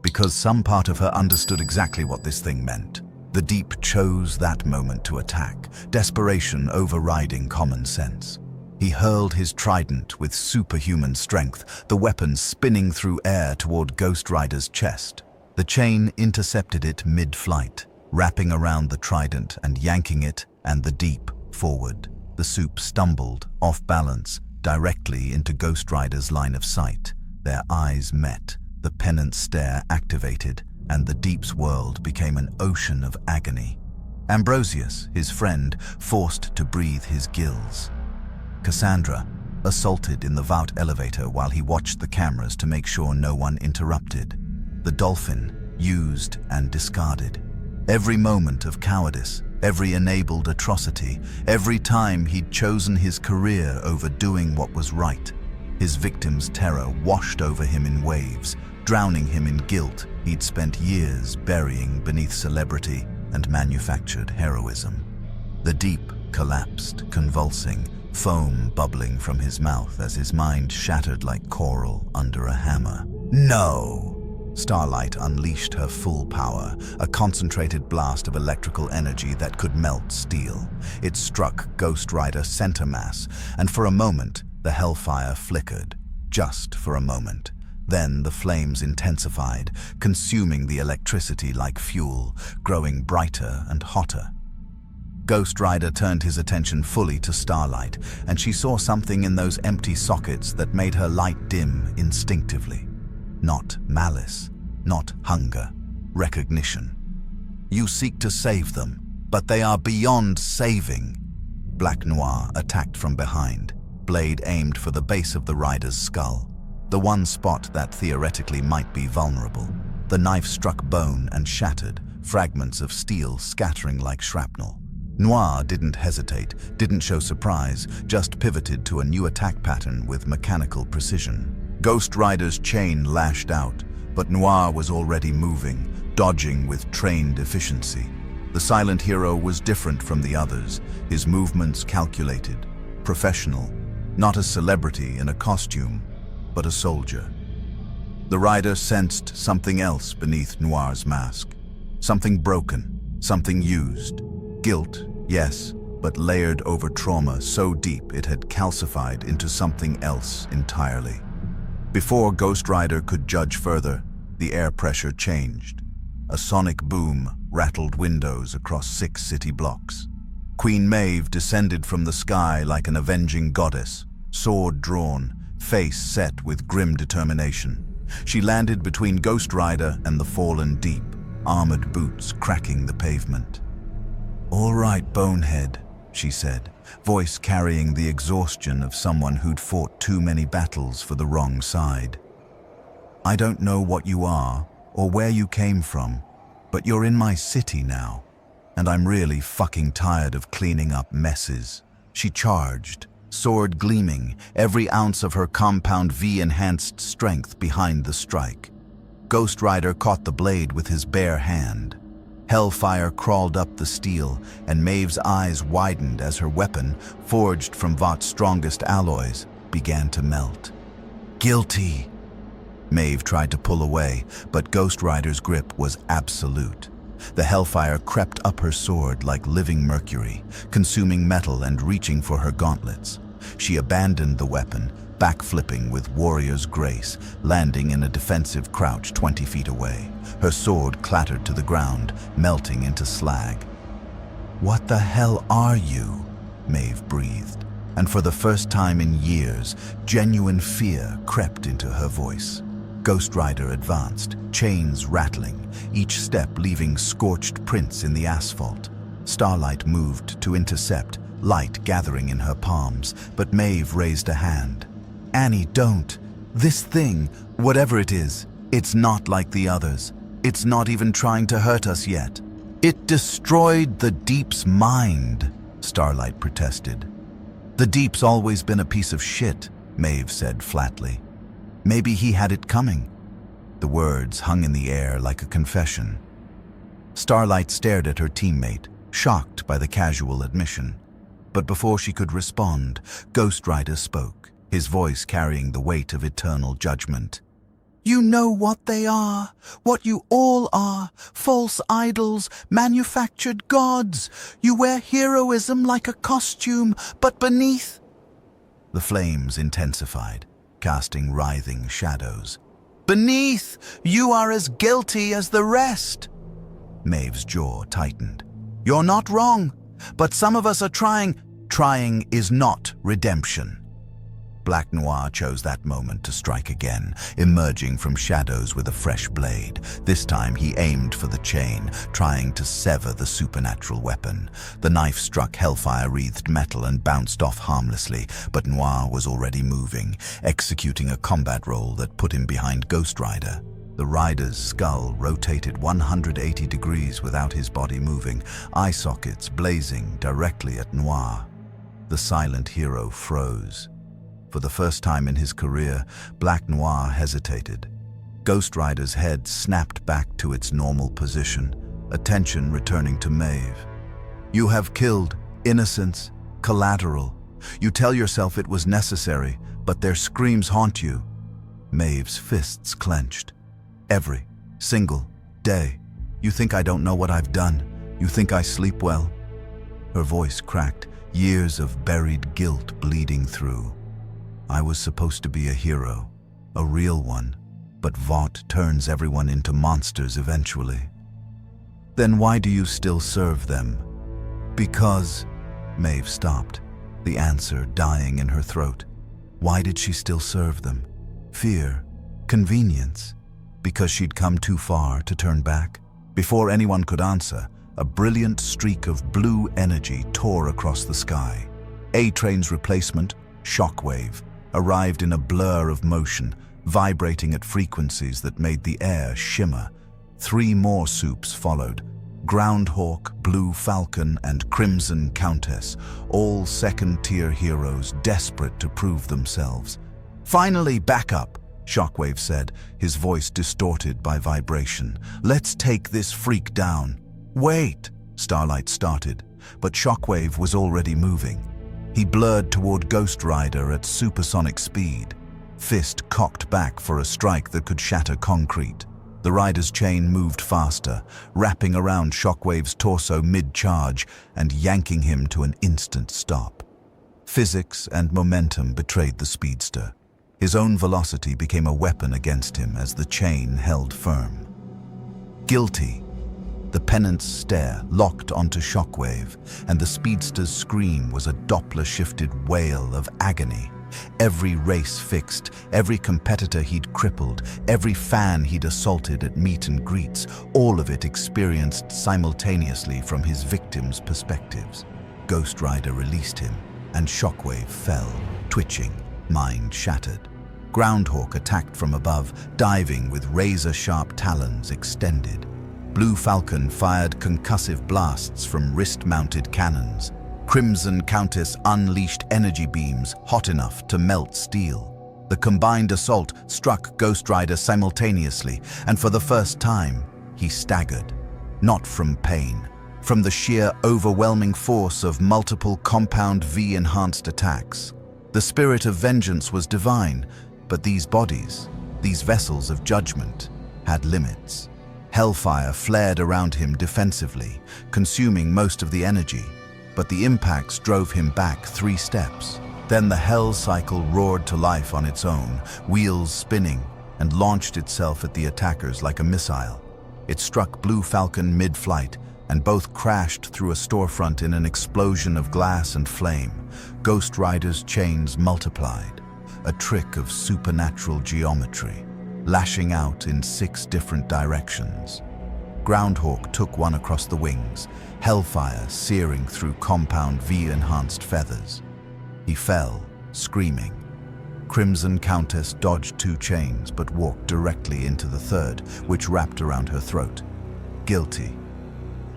Because some part of her understood exactly what this thing meant. The deep chose that moment to attack, desperation overriding common sense. He hurled his trident with superhuman strength, the weapon spinning through air toward Ghost Rider's chest. The chain intercepted it mid-flight, wrapping around the trident and yanking it and the deep forward. The soup stumbled, off balance, directly into Ghost Rider's line of sight. Their eyes met, the pennant stare activated, and the deep's world became an ocean of agony. Ambrosius, his friend, forced to breathe his gills. Cassandra, assaulted in the Vought elevator while he watched the cameras to make sure no one interrupted. The dolphin, used and discarded. Every moment of cowardice, every enabled atrocity, every time he'd chosen his career over doing what was right. His victim's terror washed over him in waves, drowning him in guilt he'd spent years burying beneath celebrity and manufactured heroism. The deep collapsed, convulsing, foam bubbling from his mouth as his mind shattered like coral under a hammer. "No!" Starlight unleashed her full power, a concentrated blast of electrical energy that could melt steel. It struck Ghost Rider center mass, and for a moment, the hellfire flickered. Just for a moment. Then the flames intensified, consuming the electricity like fuel, growing brighter and hotter. Ghost Rider turned his attention fully to Starlight, and she saw something in those empty sockets that made her light dim instinctively. Not malice, not hunger, recognition. "You seek to save them, but they are beyond saving." Black Noir attacked from behind, blade aimed for the base of the rider's skull, the one spot that theoretically might be vulnerable. The knife struck bone and shattered, fragments of steel scattering like shrapnel. Noir didn't hesitate, didn't show surprise, just pivoted to a new attack pattern with mechanical precision. Ghost Rider's chain lashed out, but Noir was already moving, dodging with trained efficiency. The silent hero was different from the others, his movements calculated, professional, not a celebrity in a costume, but a soldier. The rider sensed something else beneath Noir's mask. Something broken, something used. Guilt, yes, but layered over trauma so deep it had calcified into something else entirely. Before Ghost Rider could judge further, the air pressure changed. A sonic boom rattled windows across 6 city blocks. Queen Maeve descended from the sky like an avenging goddess, sword drawn, face set with grim determination. She landed between Ghost Rider and the fallen deep, armored boots cracking the pavement. "All right, bonehead," she said, voice carrying the exhaustion of someone who'd fought too many battles for the wrong side. "I don't know what you are or where you came from, but you're in my city now, and I'm really fucking tired of cleaning up messes." She charged, sword gleaming, every ounce of her compound V-enhanced strength behind the strike. Ghost Rider caught the blade with his bare hand. Hellfire crawled up the steel, and Maeve's eyes widened as her weapon, forged from Vought's strongest alloys, began to melt. "Guilty!" Maeve tried to pull away, but Ghost Rider's grip was absolute. The hellfire crept up her sword like living mercury, consuming metal and reaching for her gauntlets. She abandoned the weapon, backflipping with warrior's grace, landing in a defensive crouch 20 feet away. Her sword clattered to the ground, melting into slag. "What the hell are you?" Maeve breathed, and for the first time in years, genuine fear crept into her voice. Ghost Rider advanced, chains rattling, each step leaving scorched prints in the asphalt. Starlight moved to intercept, light gathering in her palms, but Maeve raised a hand. "Annie, don't. This thing, whatever it is, it's not like the others. It's not even trying to hurt us yet. It destroyed the Deep's mind, Starlight protested. The Deep's always been a piece of shit, Maeve said flatly. Maybe he had it coming. The words hung in the air like a confession. Starlight stared at her teammate, shocked by the casual admission. But before she could respond, Ghost Rider spoke, his voice carrying the weight of eternal judgment. You know what they are, what you all are, false idols, manufactured gods. You wear heroism like a costume, but beneath... The flames intensified, casting writhing shadows. Beneath, you are as guilty as the rest. Maeve's jaw tightened. You're not wrong, but some of us are trying. Trying is not redemption. Black Noir chose that moment to strike again, emerging from shadows with a fresh blade. This time he aimed for the chain, trying to sever the supernatural weapon. The knife struck hellfire-wreathed metal and bounced off harmlessly, but Noir was already moving, executing a combat roll that put him behind Ghost Rider. The rider's skull rotated 180 degrees without his body moving, eye sockets blazing directly at Noir. The silent hero froze. For the first time in his career, Black Noir hesitated. Ghost Rider's head snapped back to its normal position, attention returning to Maeve. You have killed innocents, collateral. You tell yourself it was necessary, but their screams haunt you. Maeve's fists clenched. Every single day. You think I don't know what I've done? You think I sleep well? Her voice cracked, years of buried guilt bleeding through. I was supposed to be a hero, a real one, but Vought turns everyone into monsters eventually. Then why do you still serve them? Because... Maeve stopped, the answer dying in her throat. Why did she still serve them? Fear? Convenience? Because she'd come too far to turn back? Before anyone could answer, a brilliant streak of blue energy tore across the sky. A-Train's replacement, Shockwave, arrived in a blur of motion, vibrating at frequencies that made the air shimmer. 3 more soups followed. Groundhawk, Blue Falcon, and Crimson Countess, all second-tier heroes desperate to prove themselves. Finally, back up, Shockwave said, his voice distorted by vibration. Let's take this freak down. Wait, Starlight started, but Shockwave was already moving. He blurred toward Ghost Rider at supersonic speed, fist cocked back for a strike that could shatter concrete. The rider's chain moved faster, wrapping around Shockwave's torso mid-charge and yanking him to an instant stop. Physics and momentum betrayed the speedster. His own velocity became a weapon against him as the chain held firm. Guilty. The pennant's stare locked onto Shockwave, and the speedster's scream was a Doppler-shifted wail of agony. Every race fixed, every competitor he'd crippled, every fan he'd assaulted at meet and greets, all of it experienced simultaneously from his victims' perspectives. Ghost Rider released him, and Shockwave fell, twitching, mind shattered. Groundhawk attacked from above, diving with razor-sharp talons extended. Blue Falcon fired concussive blasts from wrist-mounted cannons. Crimson Countess unleashed energy beams hot enough to melt steel. The combined assault struck Ghost Rider simultaneously, and for the first time, he staggered. Not from pain, from the sheer overwhelming force of multiple compound V-enhanced attacks. The spirit of vengeance was divine, but these bodies, these vessels of judgment, had limits. Hellfire flared around him defensively, consuming most of the energy, but the impacts drove him back 3 steps. Then the hell cycle roared to life on its own, wheels spinning, and launched itself at the attackers like a missile. It struck Blue Falcon mid-flight, and both crashed through a storefront in an explosion of glass and flame. Ghost Rider's chains multiplied, a trick of supernatural geometry, lashing out in 6 different directions. Groundhawk took one across the wings, hellfire searing through compound V-enhanced feathers. He fell, screaming. Crimson Countess dodged 2 chains but walked directly into the third, which wrapped around her throat. Guilty.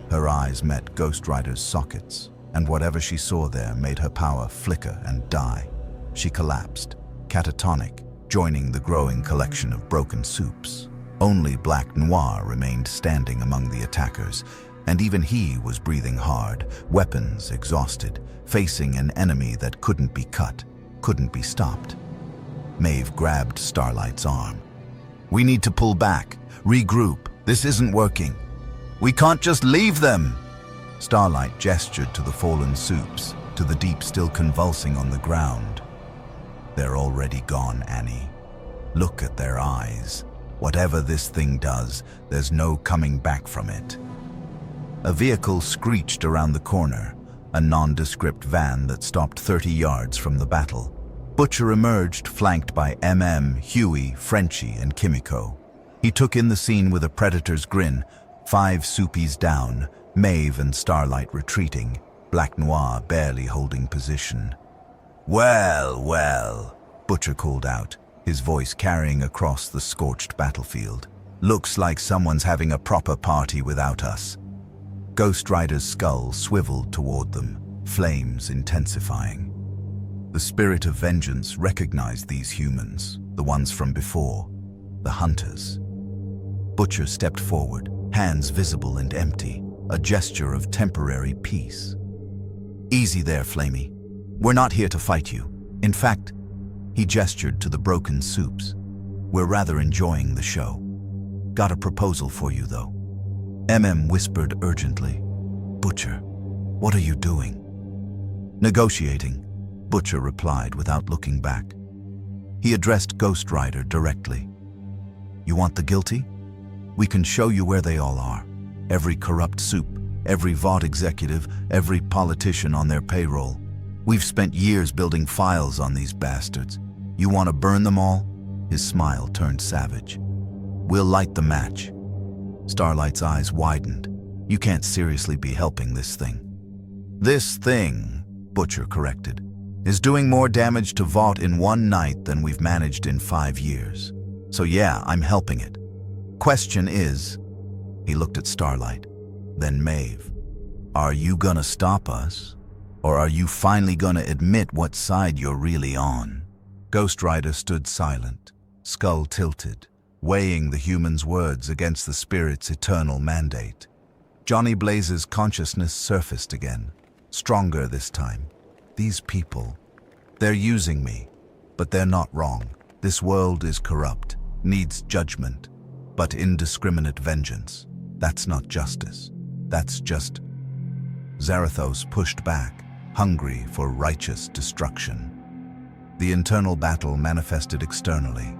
Her eyes met Ghost Rider's sockets, and whatever she saw there made her power flicker and die. She collapsed, catatonic, joining the growing collection of broken soups. Only Black Noir remained standing among the attackers, and even he was breathing hard, weapons exhausted, facing an enemy that couldn't be cut, couldn't be stopped. Maeve grabbed Starlight's arm. "We need to pull back, regroup. This isn't working. We can't just leave them!" Starlight gestured to the fallen soups, to the deep still convulsing on the ground. "They're already gone, Annie. Look at their eyes. Whatever this thing does, there's no coming back from it." A vehicle screeched around the corner, a nondescript van that stopped 30 yards from the battle. Butcher emerged, flanked by Huey, Frenchie, and Kimiko. He took in the scene with a predator's grin, 5 soupies down, Maeve and Starlight retreating, Black Noir barely holding position. "Well, well," Butcher called out, his voice carrying across the scorched battlefield. "Looks like someone's having a proper party without us." Ghost Rider's skull swiveled toward them, flames intensifying. The spirit of vengeance recognized these humans, the ones from before, the hunters. Butcher stepped forward, hands visible and empty, a gesture of temporary peace. "Easy there, Flamey. We're not here to fight you. In fact," he gestured to the broken soups, "we're rather enjoying the show. Got a proposal for you, though." whispered urgently. "Butcher, what are you doing?" "Negotiating," Butcher replied without looking back. He addressed Ghost Rider directly. "You want the guilty? We can show you where they all are. Every corrupt soup, every Vought executive, every politician on their payroll. We've spent years building files on these bastards. You want to burn them all?" His smile turned savage. "We'll light the match." Starlight's eyes widened. "You can't seriously be helping this thing." "This thing," Butcher corrected, "is doing more damage to Vought in one night than we've managed in 5 years. So yeah, I'm helping it. Question is," he looked at Starlight, then Maeve, "are you gonna stop us? Or are you finally gonna admit what side you're really on?" Ghost Rider stood silent, skull tilted, weighing the human's words against the spirit's eternal mandate. Johnny Blaze's consciousness surfaced again, stronger this time. "These people, they're using me, but they're not wrong. This world is corrupt, needs judgment, but indiscriminate vengeance. That's not justice. That's just..." Zarathos pushed back, hungry for righteous destruction. The internal battle manifested externally.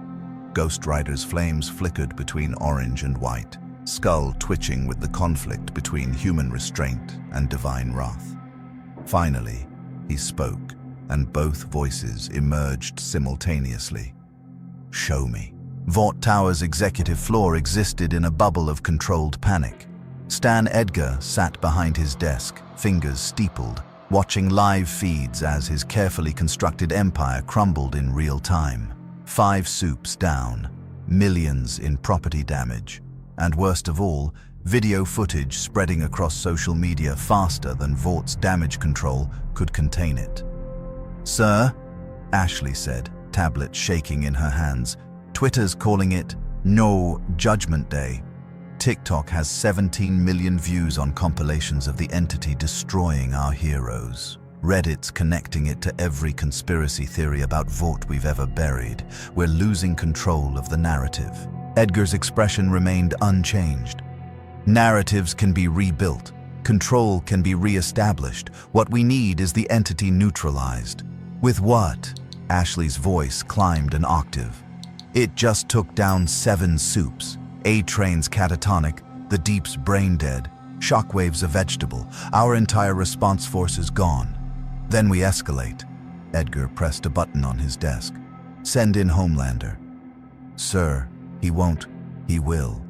Ghost Rider's flames flickered between orange and white, skull twitching with the conflict between human restraint and divine wrath. Finally, he spoke, and both voices emerged simultaneously. "Show me." Vought Tower's executive floor existed in a bubble of controlled panic. Stan Edgar sat behind his desk, fingers steepled, watching live feeds as his carefully constructed empire crumbled in real time. 5 soups down, millions in property damage, and worst of all, video footage spreading across social media faster than Vaught's damage control could contain it. "Sir," Ashley said, tablet shaking in her hands, "Twitter's calling it No Judgment Day. TikTok has 17 million views on compilations of the entity destroying our heroes. Reddit's connecting it to every conspiracy theory about Vought we've ever buried. We're losing control of the narrative." Edgar's expression remained unchanged. "Narratives can be rebuilt. Control can be re-established. What we need is the entity neutralized." "With what?" Ashley's voice climbed an octave. "It just took down 7 soups. A-Train's catatonic, the Deep's brain dead, Shockwave's a vegetable. Our entire response force is gone. Then we escalate." Edgar pressed a button on his desk. "Send in Homelander." "Sir, he won't. He will.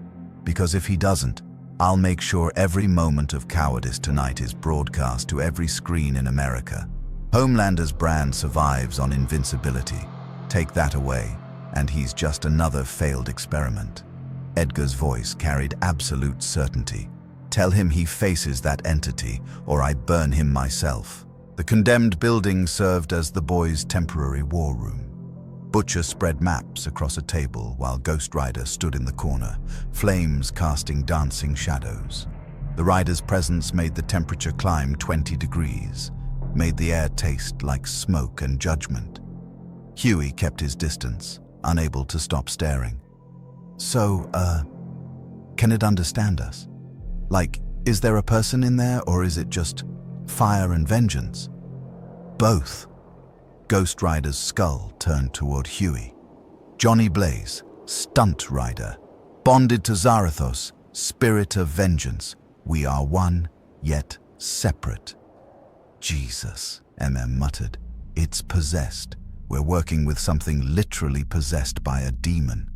Because if he doesn't, I'll make sure every moment of cowardice tonight is broadcast to every screen in America. Homelander's brand survives on invincibility. Take that away, and he's just another failed experiment. Edgar's voice carried absolute certainty. Tell him he faces that entity, or I burn him myself. The condemned building served as the boys' temporary war room. Butcher spread maps across a table while Ghost Rider stood in the corner, flames casting dancing shadows. The rider's presence made the temperature climb 20 degrees, made the air taste like smoke and judgment. Huey kept his distance, unable to stop staring. So, can it understand us? Like, is there a person in there, or is it just fire and vengeance? Both. Ghost Rider's skull turned toward Huey. Johnny Blaze, stunt rider, bonded to Zarathos, spirit of vengeance. We are one, yet separate. Jesus, muttered. It's possessed. We're working with something literally possessed by a demon.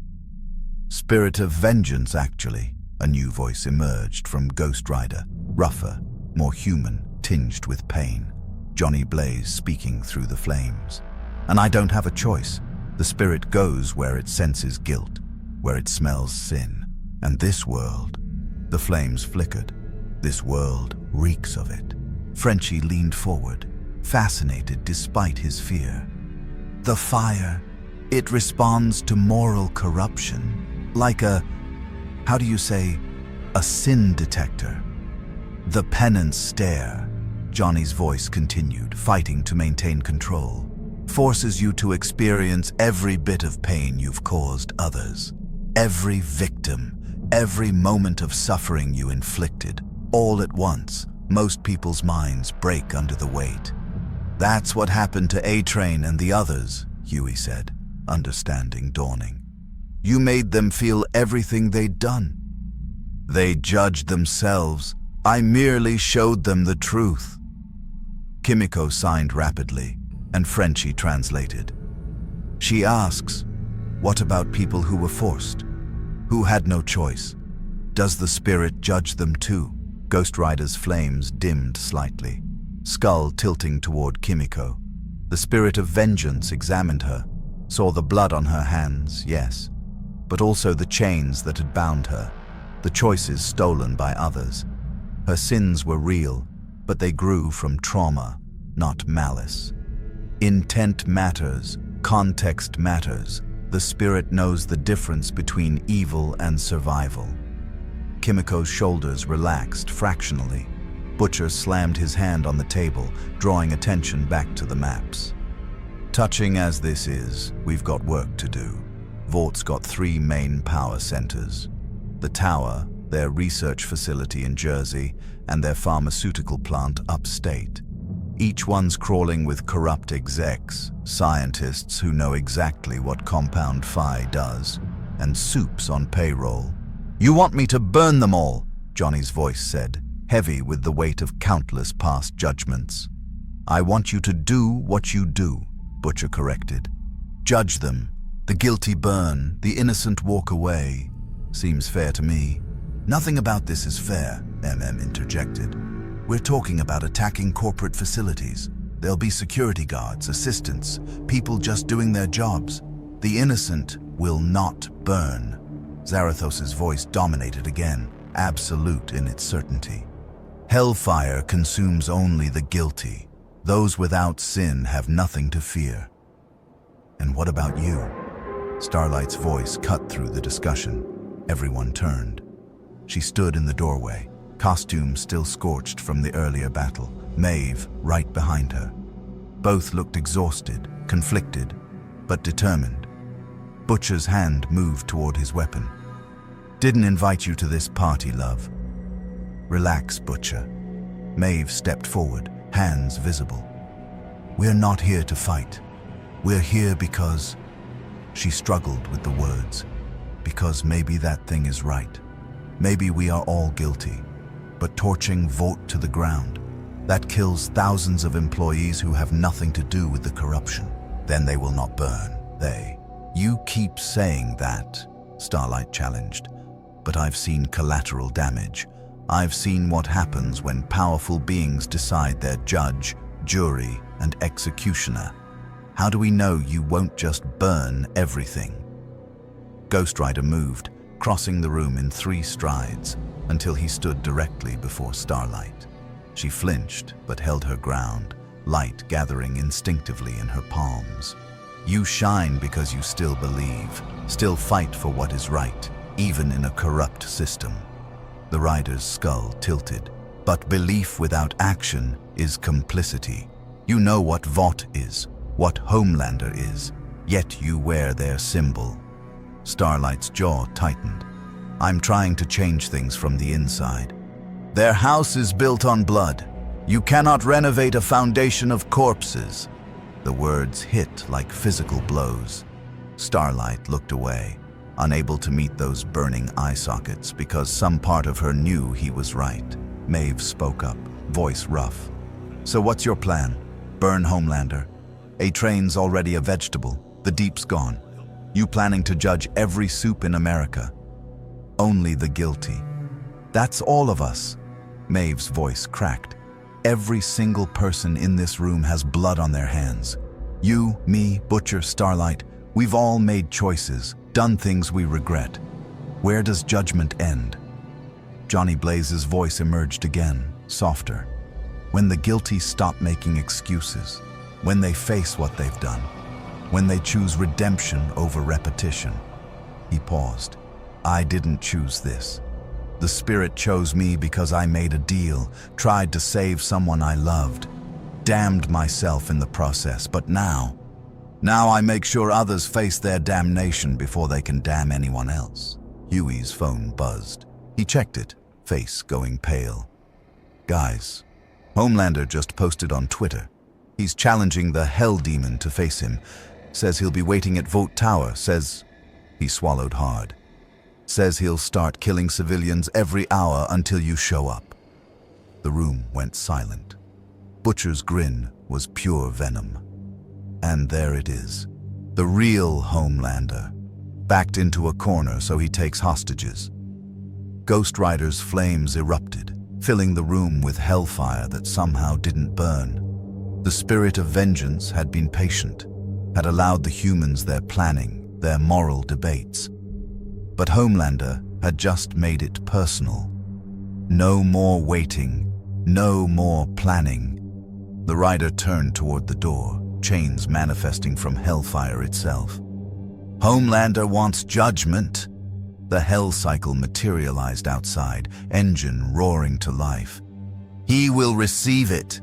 Spirit of vengeance, actually. A new voice emerged from Ghost Rider, rougher, more human, tinged with pain. Johnny Blaze speaking through the flames. And I don't have a choice. The spirit goes where it senses guilt, where it smells sin. And this world, the flames flickered. This world reeks of it. Frenchie leaned forward, fascinated despite his fear. The fire, it responds to moral corruption, like a, how do you say, a sin detector. The penance stare, Johnny's voice continued, fighting to maintain control, forces you to experience every bit of pain you've caused others, every victim, every moment of suffering you inflicted, all at once. Most people's minds break under the weight. That's what happened to A-Train and the others, Huey said, understanding dawning. You made them feel everything they'd done. They judged themselves. I merely showed them the truth. Kimiko signed rapidly, and Frenchie translated. She asks, what about people who were forced? Who had no choice? Does the spirit judge them too? Ghost Rider's flames dimmed slightly, skull tilting toward Kimiko. The spirit of vengeance examined her, saw the blood on her hands, yes, but also the chains that had bound her, the choices stolen by others. Her sins were real, but they grew from trauma, not malice. Intent matters, context matters. The spirit knows the difference between evil and survival. Kimiko's shoulders relaxed fractionally. Butcher slammed his hand on the table, drawing attention back to the maps. Touching as this is, we've got work to do. Vaught's got 3 main power centers. The tower, their research facility in Jersey, and their pharmaceutical plant upstate. Each one's crawling with corrupt execs, scientists who know exactly what Compound Phi does, and soups on payroll. You want me to burn them all, Johnny's voice said, heavy with the weight of countless past judgments. I want you to do what you do, Butcher corrected. Judge them. The guilty burn, the innocent walk away. Seems fair to me. Nothing about this is fair, interjected. We're talking about attacking corporate facilities. There'll be security guards, assistants, people just doing their jobs. The innocent will not burn. Zarathos' voice dominated again, absolute in its certainty. Hellfire consumes only the guilty. Those without sin have nothing to fear. And what about you? Starlight's voice cut through the discussion. Everyone turned. She stood in the doorway, costume still scorched from the earlier battle, Maeve right behind her. Both looked exhausted, conflicted, but determined. Butcher's hand moved toward his weapon. Didn't invite you to this party, love. Relax, Butcher. Maeve stepped forward, hands visible. We're not here to fight. We're here because... She struggled with the words. Because maybe that thing is right. Maybe we are all guilty. But torching Vought to the ground, that kills thousands of employees who have nothing to do with the corruption. Then they will not burn. You keep saying that, Starlight challenged. But I've seen collateral damage. I've seen what happens when powerful beings decide they're judge, jury, and executioner. How do we know you won't just burn everything? Ghost Rider moved, crossing the room in 3 strides, until he stood directly before Starlight. She flinched, but held her ground, light gathering instinctively in her palms. You shine because you still believe, still fight for what is right, even in a corrupt system. The rider's skull tilted. But belief without action is complicity. You know what Vought is, what Homelander is, yet you wear their symbol. Starlight's jaw tightened. I'm trying to change things from the inside. Their house is built on blood. You cannot renovate a foundation of corpses. The words hit like physical blows. Starlight looked away, unable to meet those burning eye sockets because some part of her knew he was right. Maeve spoke up, voice rough. So what's your plan? Burn Homelander? A-Train's already a vegetable. The Deep's gone. You planning to judge every soup in America? Only the guilty. That's all of us. Maeve's voice cracked. Every single person in this room has blood on their hands. You, me, Butcher, Starlight, we've all made choices, done things we regret. Where does judgment end? Johnny Blaze's voice emerged again, softer. When the guilty stop making excuses, when they face what they've done, when they choose redemption over repetition. He paused. I didn't choose this. The Spirit chose me because I made a deal, tried to save someone I loved, damned myself in the process, but now I make sure others face their damnation before they can damn anyone else. Huey's phone buzzed. He checked it, face going pale. Guys, Homelander just posted on Twitter. He's challenging the Hell Demon to face him. Says he'll be waiting at Vought Tower. Says... He swallowed hard. Says he'll start killing civilians every hour until you show up. The room went silent. Butcher's grin was pure venom. And there it is. The real Homelander. Backed into a corner so he takes hostages. Ghost Rider's flames erupted, filling the room with hellfire that somehow didn't burn. The spirit of vengeance had been patient, had allowed the humans their planning, their moral debates. But Homelander had just made it personal. No more waiting, no more planning. The rider turned toward the door, chains manifesting from hellfire itself. Homelander wants judgment. The hell cycle materialized outside, engine roaring to life. He will receive it.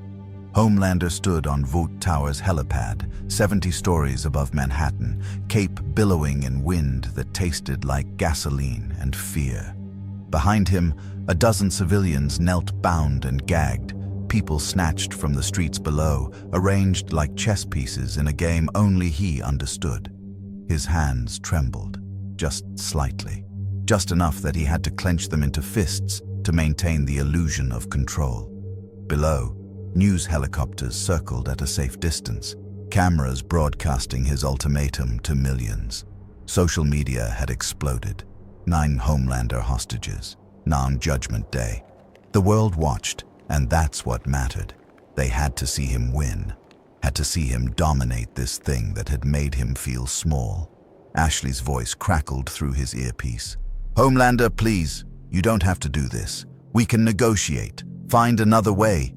Homelander stood on Vought Tower's helipad, 70 stories above Manhattan, cape billowing in wind that tasted like gasoline and fear. Behind him, a dozen civilians knelt bound and gagged, people snatched from the streets below, arranged like chess pieces in a game only he understood. His hands trembled, just slightly. Just enough that he had to clench them into fists to maintain the illusion of control. Below, news helicopters circled at a safe distance, cameras broadcasting his ultimatum to millions. Social media had exploded. 9 Homelander hostages. Non-Judgment Day. The world watched, and that's what mattered. They had to see him win. Had to see him dominate this thing that had made him feel small. Ashley's voice crackled through his earpiece. Homelander, please, you don't have to do this. We can negotiate. Find another way.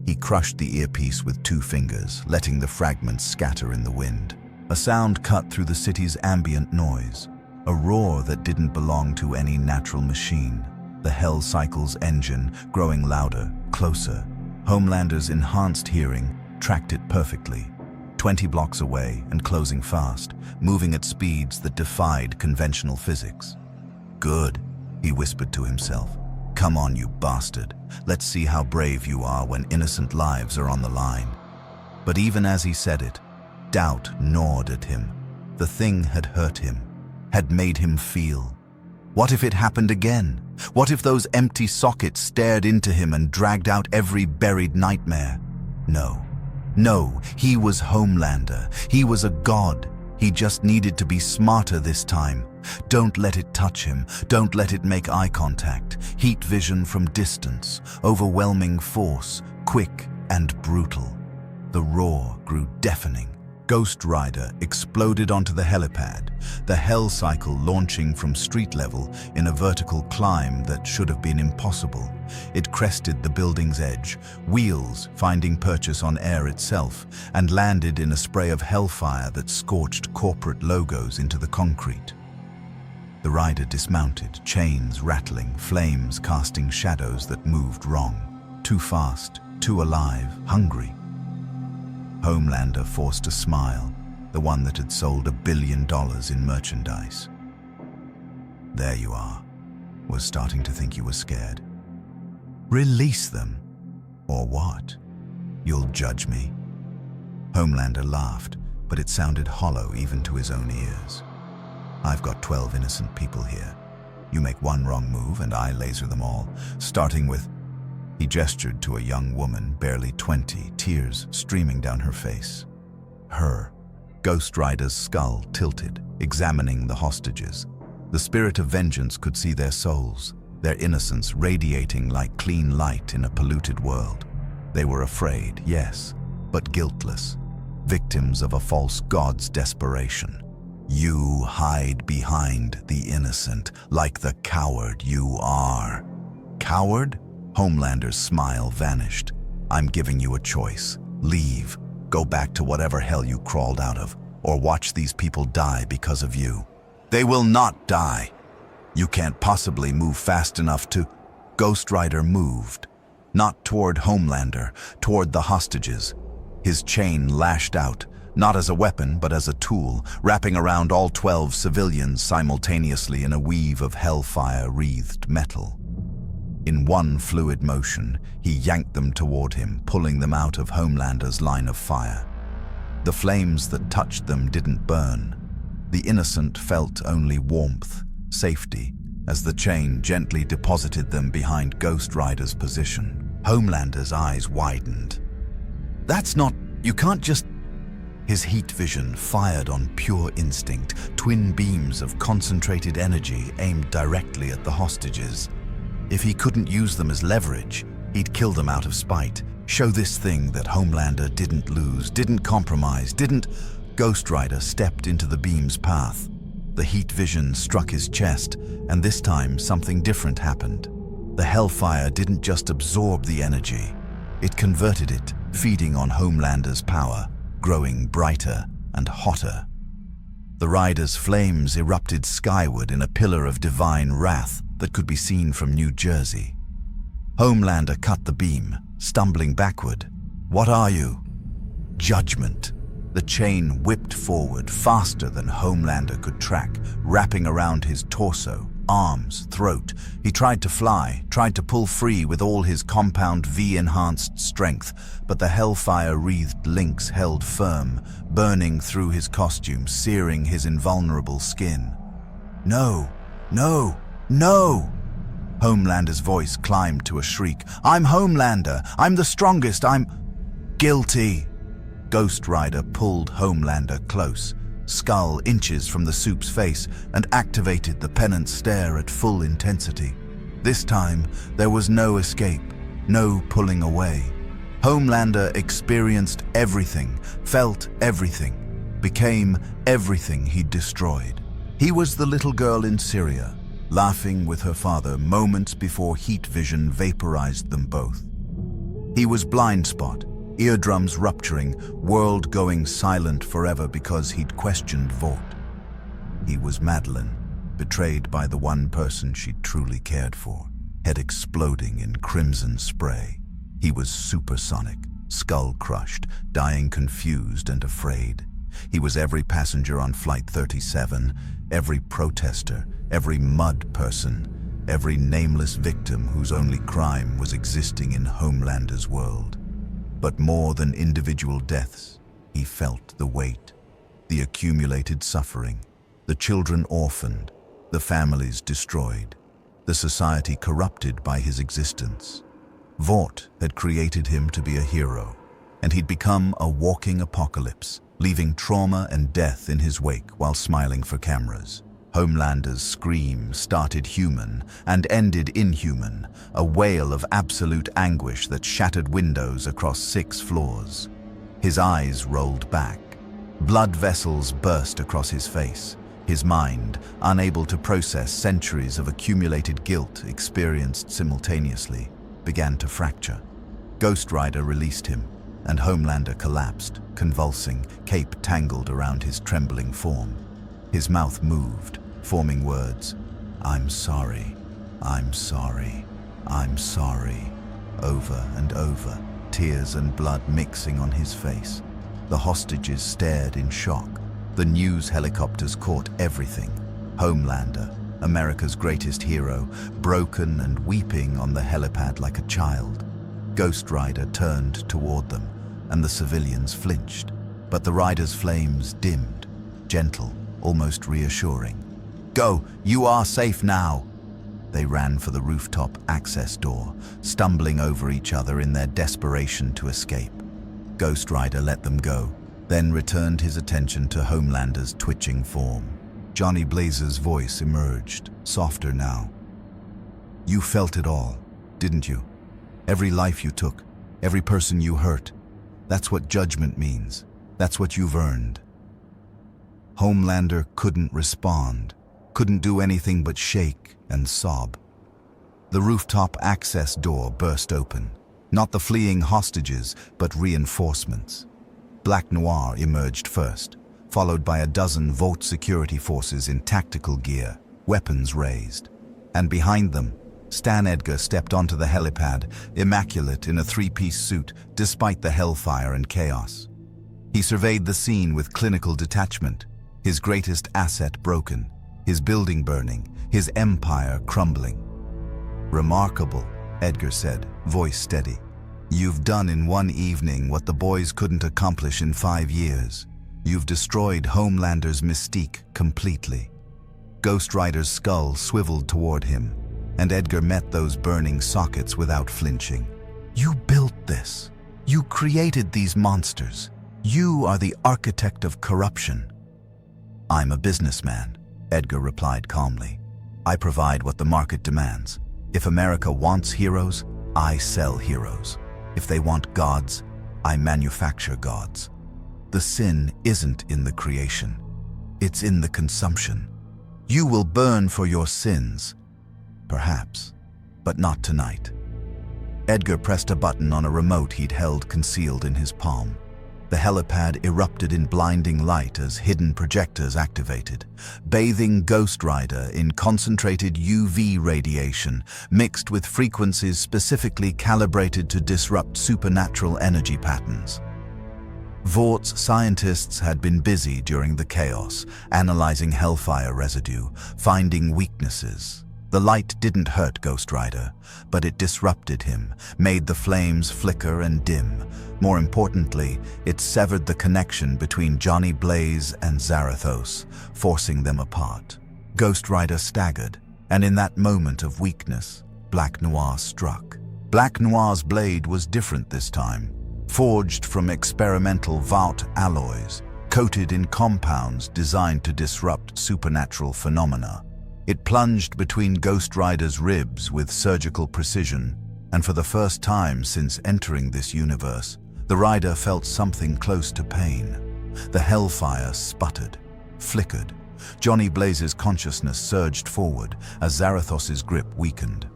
He crushed the earpiece with 2 fingers, letting the fragments scatter in the wind. A sound cut through the city's ambient noise, a roar that didn't belong to any natural machine. The Hell Cycle's engine growing louder, closer. Homelander's enhanced hearing tracked it perfectly. 20 blocks away and closing fast, moving at speeds that defied conventional physics. Good, he whispered to himself. Come on, you bastard. Let's see how brave you are when innocent lives are on the line. But even as he said it, doubt gnawed at him. The thing had hurt him, had made him feel. What if it happened again? What if those empty sockets stared into him and dragged out every buried nightmare? No. No, he was Homelander. He was a god. He just needed to be smarter this time. Don't let it touch him. Don't let it make eye contact. Heat vision from distance. Overwhelming force. Quick and brutal. The roar grew deafening. Ghost Rider exploded onto the helipad, the hell cycle launching from street level in a vertical climb that should have been impossible. It crested the building's edge, wheels finding purchase on air itself, and landed in a spray of hellfire that scorched corporate logos into the concrete. The rider dismounted, chains rattling, flames casting shadows that moved wrong. Too fast, too alive, hungry. Homelander forced a smile, the one that had sold $1 billion in merchandise. There you are. Was starting to think you were scared. Release them. Or what? You'll judge me. Homelander laughed, but it sounded hollow even to his own ears. I've got 12 innocent people here. You make one wrong move and I laser them all, starting with... He gestured to a young woman, barely 20, tears streaming down her face. Her. Ghost Rider's skull tilted, examining the hostages. The spirit of vengeance could see their souls, their innocence radiating like clean light in a polluted world. They were afraid, yes, but guiltless, victims of a false god's desperation. You hide behind the innocent, like the coward you are. Coward? Homelander's smile vanished. I'm giving you a choice. Leave. Go back to whatever hell you crawled out of, or watch these people die because of you. They will not die. You can't possibly move fast enough to... Ghost Rider moved. Not toward Homelander, toward the hostages. His chain lashed out, not as a weapon but as a tool, wrapping around all 12 civilians simultaneously in a weave of hellfire-wreathed metal. In one fluid motion, he yanked them toward him, pulling them out of Homelander's line of fire. The flames that touched them didn't burn. The innocent felt only warmth, safety, as the chain gently deposited them behind Ghost Rider's position. Homelander's eyes widened. That's not... You can't just... His heat vision fired on pure instinct, twin beams of concentrated energy aimed directly at the hostages. If he couldn't use them as leverage, he'd kill them out of spite. Show this thing that Homelander didn't lose, didn't compromise, didn't... Ghost Rider stepped into the beam's path. The heat vision struck his chest, and this time something different happened. The hellfire didn't just absorb the energy. It converted it, feeding on Homelander's power, growing brighter and hotter. The rider's flames erupted skyward in a pillar of divine wrath that could be seen from New Jersey. Homelander cut the beam, stumbling backward. What are you? Judgment. The chain whipped forward faster than Homelander could track, wrapping around his torso, arms, throat. He tried to fly, tried to pull free with all his compound V-enhanced strength, but the hellfire-wreathed links held firm, burning through his costume, searing his invulnerable skin. No, no, no! Homelander's voice climbed to a shriek. I'm Homelander! I'm the strongest! I'm... guilty! Ghost Rider pulled Homelander close, skull inches from the soup's face, and activated the penance stare at full intensity. This time, there was no escape, no pulling away. Homelander experienced everything, felt everything, became everything he'd destroyed. He was the little girl in Syria, laughing with her father moments before heat vision vaporized them both. He was Blind Spot, eardrums rupturing, world going silent forever because he'd questioned Vought. He was Madeline, betrayed by the one person she'd truly cared for, head exploding in crimson spray. He was supersonic, skull crushed, dying confused and afraid. He was every passenger on Flight 37, every protester, every mud person, every nameless victim whose only crime was existing in Homelander's world. But more than individual deaths, he felt the weight, the accumulated suffering, the children orphaned, the families destroyed, the society corrupted by his existence. Vought had created him to be a hero, and he'd become a walking apocalypse, leaving trauma and death in his wake while smiling for cameras. Homelander's scream started human and ended inhuman, a wail of absolute anguish that shattered windows across 6 floors. His eyes rolled back. Blood vessels burst across his face. His mind, unable to process centuries of accumulated guilt experienced simultaneously, began to fracture. Ghost Rider released him, and Homelander collapsed, convulsing, cape tangled around his trembling form. His mouth moved, forming words, "I'm sorry, I'm sorry, I'm sorry," over and over, tears and blood mixing on his face. The hostages stared in shock. The news helicopters caught everything. Homelander, America's greatest hero, broken and weeping on the helipad like a child. Ghost Rider turned toward them, and the civilians flinched. But the rider's flames dimmed, gentle, almost reassuring. "Go, you are safe now." They ran for the rooftop access door, stumbling over each other in their desperation to escape. Ghost Rider let them go, then returned his attention to Homelander's twitching form. Johnny Blaze's voice emerged, softer now. "You felt it all, didn't you? Every life you took, every person you hurt. That's what judgment means. That's what you've earned." Homelander couldn't respond, couldn't do anything but shake and sob. The rooftop access door burst open. Not the fleeing hostages, but reinforcements. Black Noir emerged first, followed by a dozen Vought security forces in tactical gear, weapons raised. And behind them, Stan Edgar stepped onto the helipad, immaculate in a three-piece suit, despite the hellfire and chaos. He surveyed the scene with clinical detachment, his greatest asset broken, his building burning, his empire crumbling. "Remarkable," Edgar said, voice steady. "You've done in one evening what the boys couldn't accomplish in 5 years. You've destroyed Homelander's mystique completely." Ghost Rider's skull swiveled toward him, and Edgar met those burning sockets without flinching. "You built this. You created these monsters. You are the architect of corruption." "I'm a businessman," Edgar replied calmly. "I provide what the market demands. If America wants heroes, I sell heroes. If they want gods, I manufacture gods. The sin isn't in the creation. It's in the consumption. You will burn for your sins. Perhaps, but not tonight." Edgar pressed a button on a remote he'd held concealed in his palm. The helipad erupted in blinding light as hidden projectors activated, bathing Ghost Rider in concentrated UV radiation mixed with frequencies specifically calibrated to disrupt supernatural energy patterns. Vaught's scientists had been busy during the chaos, analyzing hellfire residue, finding weaknesses. The light didn't hurt Ghost Rider, but it disrupted him, made the flames flicker and dim. More importantly, it severed the connection between Johnny Blaze and Zarathos, forcing them apart. Ghost Rider staggered, and in that moment of weakness, Black Noir struck. Black Noir's blade was different this time, forged from experimental Vought alloys, coated in compounds designed to disrupt supernatural phenomena. It plunged between Ghost Rider's ribs with surgical precision, and for the first time since entering this universe, the rider felt something close to pain. The hellfire sputtered, flickered. Johnny Blaze's consciousness surged forward as Zarathos's grip weakened.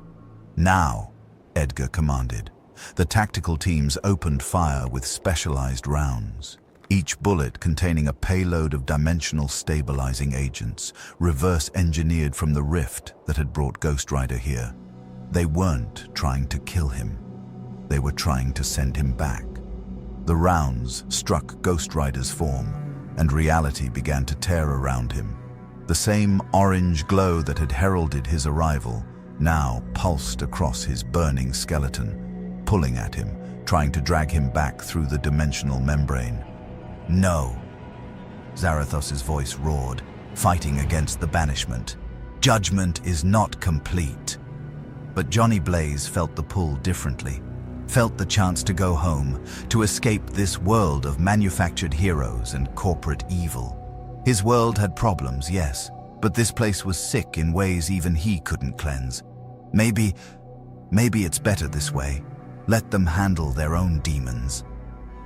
"Now," Edgar commanded. The tactical teams opened fire with specialized rounds, each bullet containing a payload of dimensional stabilizing agents, reverse-engineered from the rift that had brought Ghost Rider here. They weren't trying to kill him. They were trying to send him back. The rounds struck Ghost Rider's form, and reality began to tear around him. The same orange glow that had heralded his arrival now pulsed across his burning skeleton, pulling at him, trying to drag him back through the dimensional membrane. "No," Zarathos's voice roared, fighting against the banishment. "Judgment is not complete." But Johnny Blaze felt the pull differently, felt the chance to go home, to escape this world of manufactured heroes and corporate evil. His world had problems, yes, but this place was sick in ways even he couldn't cleanse. Maybe it's better this way. Let them handle their own demons.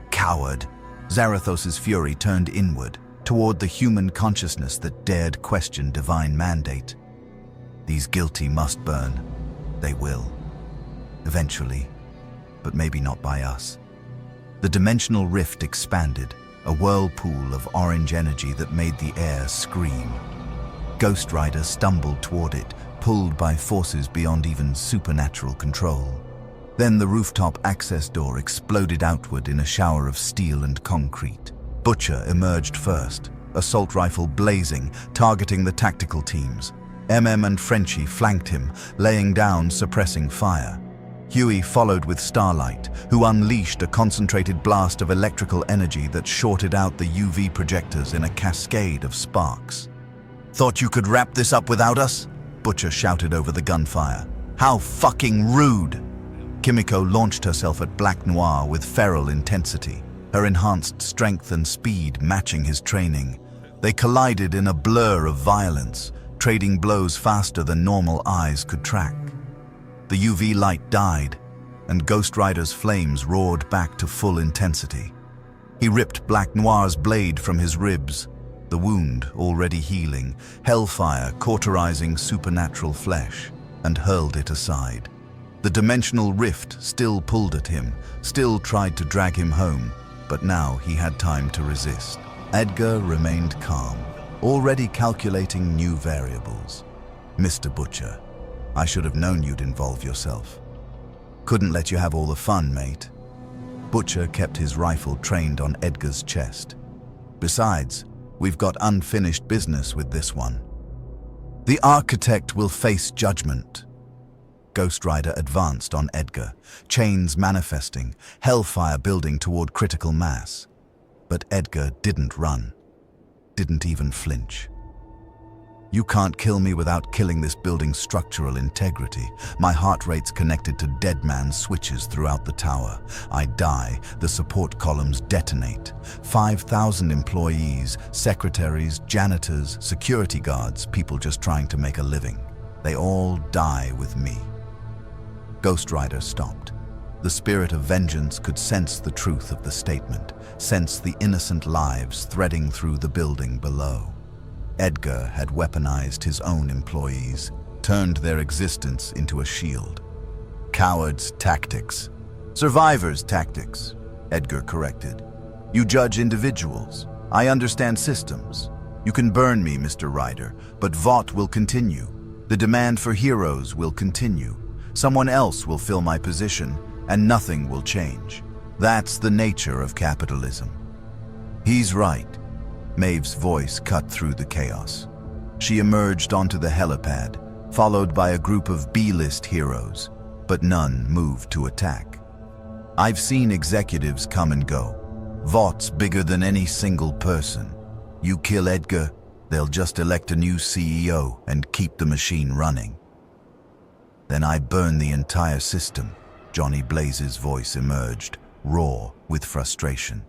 "Coward," Zarathos's fury turned inward, toward the human consciousness that dared question divine mandate. These guilty must burn. They will. Eventually, but maybe not by us. The dimensional rift expanded, a whirlpool of orange energy that made the air scream. Ghost Rider stumbled toward it, pulled by forces beyond even supernatural control. Then the rooftop access door exploded outward in a shower of steel and concrete. Butcher emerged first, assault rifle blazing, targeting the tactical teams. and Frenchie flanked him, laying down suppressing fire. Huey followed with Starlight, who unleashed a concentrated blast of electrical energy that shorted out the UV projectors in a cascade of sparks. "Thought you could wrap this up without us?" Butcher shouted over the gunfire. "How fucking rude!" Kimiko launched herself at Black Noir with feral intensity, her enhanced strength and speed matching his training. They collided in a blur of violence, trading blows faster than normal eyes could track. The UV light died, and Ghost Rider's flames roared back to full intensity. He ripped Black Noir's blade from his ribs, the wound already healing, hellfire cauterizing supernatural flesh, and hurled it aside. The dimensional rift still pulled at him, still tried to drag him home, but now he had time to resist. Edgar remained calm, already calculating new variables. "Mr. Butcher, I should have known you'd involve yourself. Couldn't let you have all the fun, mate." Butcher kept his rifle trained on Edgar's chest. "Besides, we've got unfinished business with this one. The architect will face judgment." Ghost Rider advanced on Edgar, chains manifesting, hellfire building toward critical mass. But Edgar didn't run, didn't even flinch. "You can't kill me without killing this building's structural integrity. My heart rate's connected to dead man switches throughout the tower. I die, the support columns detonate. 5,000 employees, secretaries, janitors, security guards, people just trying to make a living. They all die with me." Ghost Rider stopped. The spirit of vengeance could sense the truth of the statement, sense the innocent lives threading through the building below. Edgar had weaponized his own employees, turned their existence into a shield. "Cowards' tactics. Survivors' tactics," Edgar corrected. "You judge individuals. I understand systems. You can burn me, Mr. Rider, but Vought will continue. The demand for heroes will continue. Someone else will fill my position, and nothing will change. That's the nature of capitalism." "He's right." Maeve's voice cut through the chaos. She emerged onto the helipad, followed by a group of B-list heroes, but none moved to attack. "I've seen executives come and go. Vaught's bigger than any single person. You kill Edgar, they'll just elect a new CEO and keep the machine running." "Then I burn the entire system." Johnny Blaze's voice emerged, raw with frustration.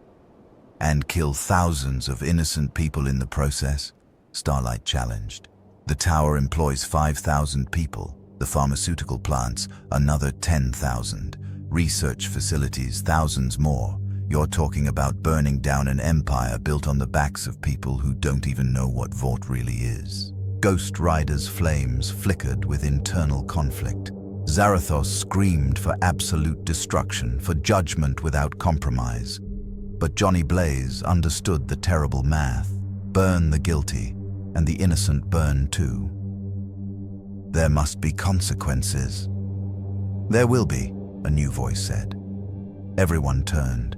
"And kill thousands of innocent people in the process?" Starlight challenged. "The tower employs 5,000 people, the pharmaceutical plants another 10,000, research facilities thousands more. You're talking about burning down an empire built on the backs of people who don't even know what Vought really is." Ghost Rider's flames flickered with internal conflict. Zarathos screamed for absolute destruction, for judgment without compromise. But Johnny Blaze understood the terrible math. Burn the guilty, and the innocent burn too. "There must be consequences." "There will be," a new voice said. Everyone turned.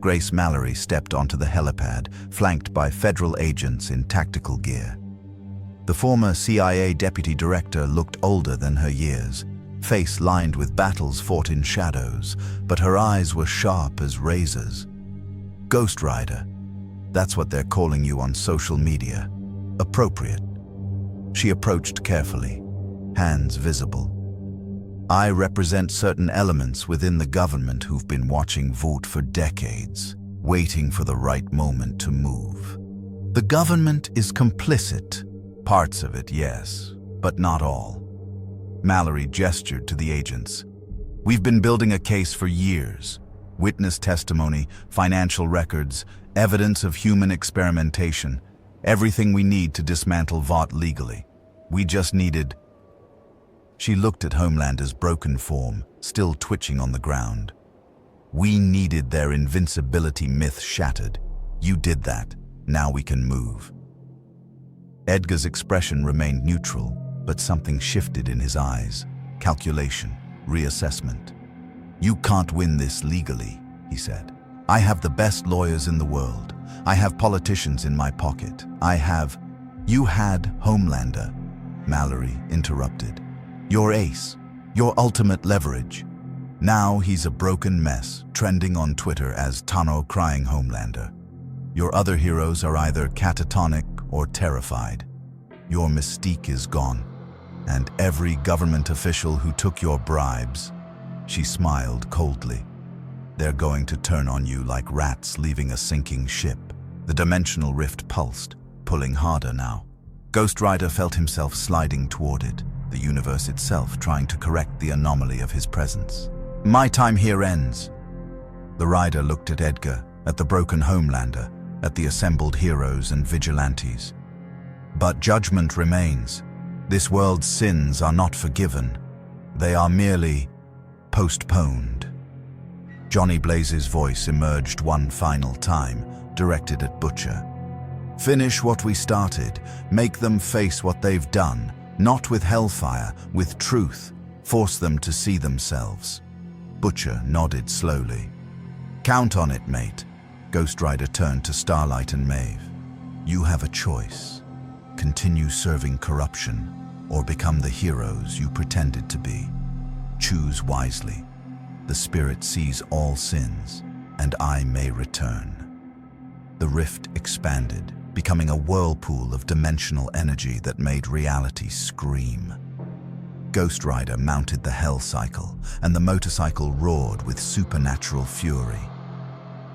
Grace Mallory stepped onto the helipad, flanked by federal agents in tactical gear. The former CIA deputy director looked older than her years, face lined with battles fought in shadows, but her eyes were sharp as razors. "Ghost Rider, that's what they're calling you on social media. Appropriate." She approached carefully, hands visible. "I represent certain elements within the government who've been watching Vought for decades, waiting for the right moment to move. The government is complicit. Parts of it, yes, but not all." Mallory gestured to the agents. "We've been building a case for years. Witness testimony, financial records, Evidence of human experimentation. Everything we need to dismantle Vought legally. We just needed... She looked at Homelander's broken form, still twitching on the ground. We needed their invincibility myth shattered. You did that. Now we can move. Edgar's expression remained neutral, but something shifted in his eyes. Calculation, reassessment. You can't win this legally, he said. I have the best lawyers in the world. I have politicians in my pocket. You had Homelander, Mallory interrupted. Your ace, your ultimate leverage. Now he's a broken mess, trending on Twitter as Tano crying Homelander. Your other heroes are either catatonic or terrified. Your mystique is gone, and every government official who took your bribes, she smiled coldly. They're going to turn on you like rats leaving a sinking ship. The dimensional rift pulsed, pulling harder now. Ghost Rider felt himself sliding toward it, the universe itself trying to correct the anomaly of his presence. My time here ends. The rider looked at Edgar, at the broken Homelander, at the assembled heroes and vigilantes. But judgment remains. This world's sins are not forgiven. They are merely postponed. Johnny Blaze's voice emerged one final time, directed at Butcher. Finish what we started. Make them face what they've done. Not with hellfire, with truth. Force them to see themselves. Butcher nodded slowly. Count on it, mate. Ghost Rider turned to Starlight and Maeve. You have a choice. Continue serving corruption, or become the heroes you pretended to be. Choose wisely. The Spirit sees all sins, and I may return. The rift expanded, becoming a whirlpool of dimensional energy that made reality scream. Ghost Rider mounted the Hell Cycle, and the motorcycle roared with supernatural fury.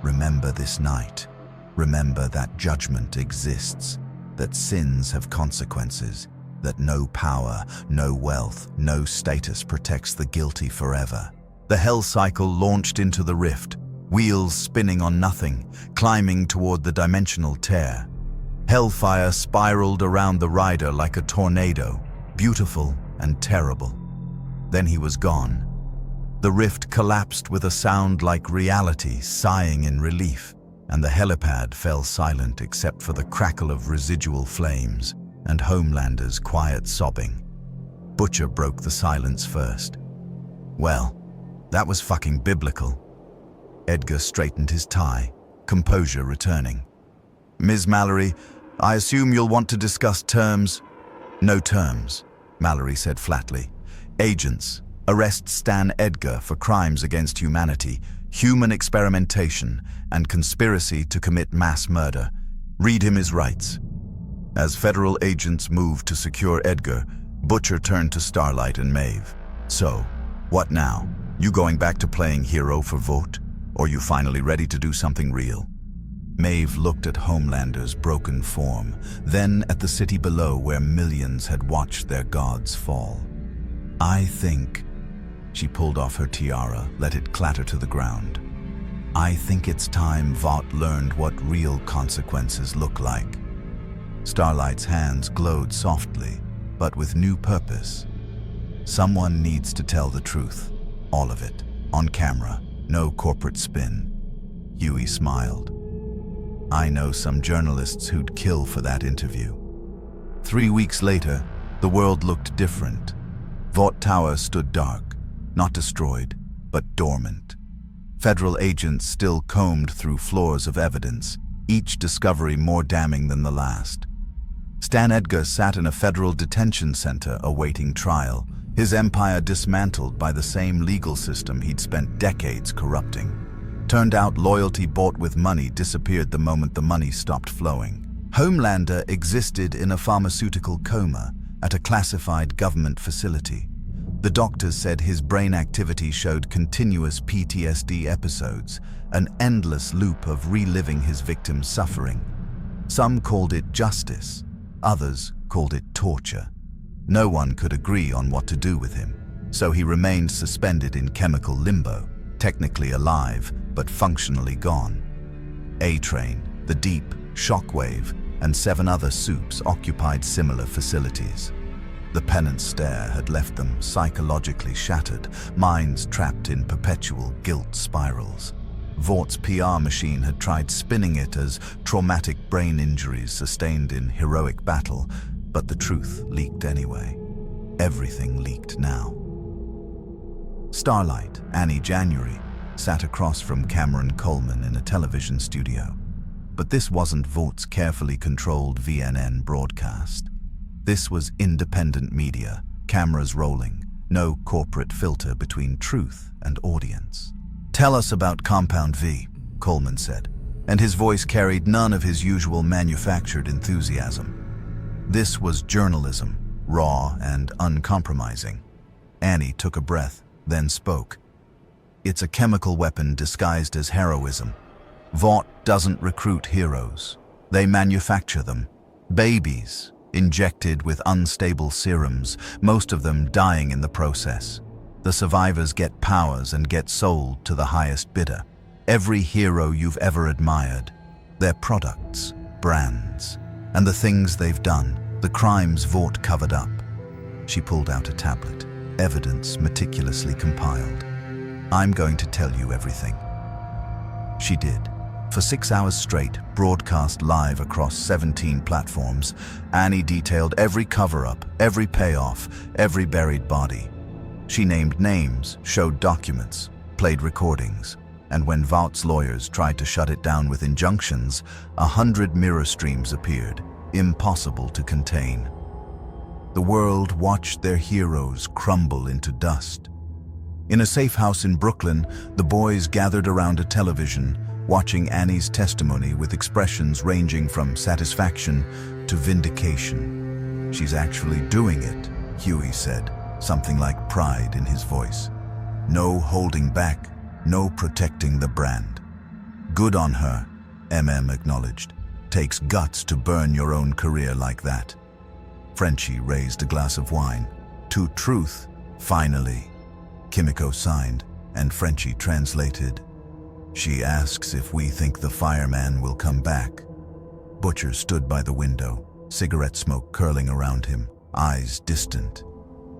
Remember this night. Remember that judgment exists, that sins have consequences, that no power, no wealth, no status protects the guilty forever. The Hell Cycle launched into the rift, wheels spinning on nothing, climbing toward the dimensional tear. Hellfire spiraled around the rider like a tornado, beautiful and terrible. Then he was gone. The rift collapsed with a sound like reality sighing in relief, and the helipad fell silent except for the crackle of residual flames and Homelander's quiet sobbing. Butcher broke the silence first. Well, that was fucking biblical. Edgar straightened his tie, composure returning. Ms. Mallory, I assume you'll want to discuss terms. No terms, Mallory said flatly. Agents, arrest Stan Edgar for crimes against humanity, human experimentation, and conspiracy to commit mass murder. Read him his rights. As federal agents moved to secure Edgar, Butcher turned to Starlight and Maeve. So, what now? You going back to playing hero for Vought? Or you finally ready to do something real? Maeve looked at Homelander's broken form, then at the city below where millions had watched their gods fall. I think... She pulled off her tiara, let it clatter to the ground. I think it's time Vought learned what real consequences look like. Starlight's hands glowed softly, but with new purpose. Someone needs to tell the truth. All of it. On camera. No corporate spin. Huey smiled. I know some journalists who'd kill for that interview. 3 weeks later, the world looked different. Vought Tower stood dark, not destroyed, but dormant. Federal agents still combed through floors of evidence, each discovery more damning than the last. Stan Edgar sat in a federal detention center awaiting trial, his empire dismantled by the same legal system he'd spent decades corrupting. Turned out loyalty bought with money disappeared the moment the money stopped flowing. Homelander existed in a pharmaceutical coma at a classified government facility. The doctors said his brain activity showed continuous PTSD episodes, an endless loop of reliving his victims' suffering. Some called it justice, others called it torture. No one could agree on what to do with him, so he remained suspended in chemical limbo, technically alive, but functionally gone. A-Train, The Deep, Shockwave, and 7 other soups occupied similar facilities. The penance stare had left them psychologically shattered, minds trapped in perpetual guilt spirals. Vaught's PR machine had tried spinning it as traumatic brain injuries sustained in heroic battle, but the truth leaked anyway. Everything leaked now. Starlight, Annie January, sat across from Cameron Coleman in a television studio. But this wasn't Vaught's carefully controlled VNN broadcast. This was independent media, cameras rolling, no corporate filter between truth and audience. "Tell us about Compound V," Coleman said, and his voice carried none of his usual manufactured enthusiasm. This was journalism, raw and uncompromising. Annie took a breath, then spoke. "It's a chemical weapon disguised as heroism. Vought doesn't recruit heroes. They manufacture them. Babies, injected with unstable serums, most of them dying in the process. The survivors get powers and get sold to the highest bidder. Every hero you've ever admired. Their products, brands, and the things they've done, the crimes Vought covered up." She pulled out a tablet, evidence meticulously compiled. "I'm going to tell you everything." She did. For 6 hours straight, broadcast live across 17 platforms, Annie detailed every cover-up, every payoff, every buried body. She named names, showed documents, played recordings, and when Vaught's lawyers tried to shut it down with injunctions, 100 mirror streams appeared, impossible to contain. The world watched their heroes crumble into dust. In a safe house in Brooklyn, the boys gathered around a television, watching Annie's testimony with expressions ranging from satisfaction to vindication. "She's actually doing it," Huey said, something like pride in his voice. "No holding back, no protecting the brand." "Good on her," acknowledged. "Takes guts to burn your own career like that." Frenchie raised a glass of wine. "To truth, finally." Kimiko signed, and Frenchie translated. "She asks if we think the fireman will come back." Butcher stood by the window, cigarette smoke curling around him, eyes distant.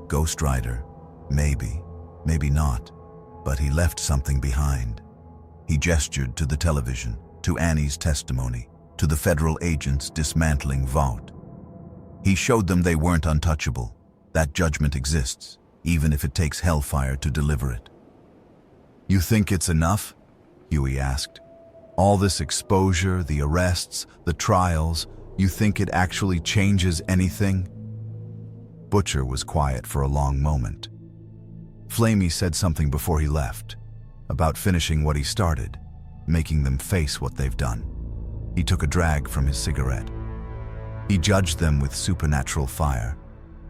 Ghost Rider, maybe, maybe not, but he left something behind. He gestured to the television, to Annie's testimony, to the federal agents dismantling Vought. He showed them they weren't untouchable. That judgment exists, even if it takes hellfire to deliver it. "You think it's enough?" Huey asked. "All this exposure, the arrests, the trials, you think it actually changes anything?" Butcher was quiet for a long moment. Flamey said something before he left, about finishing what he started, making them face what they've done. He took a drag from his cigarette. "He judged them with supernatural fire.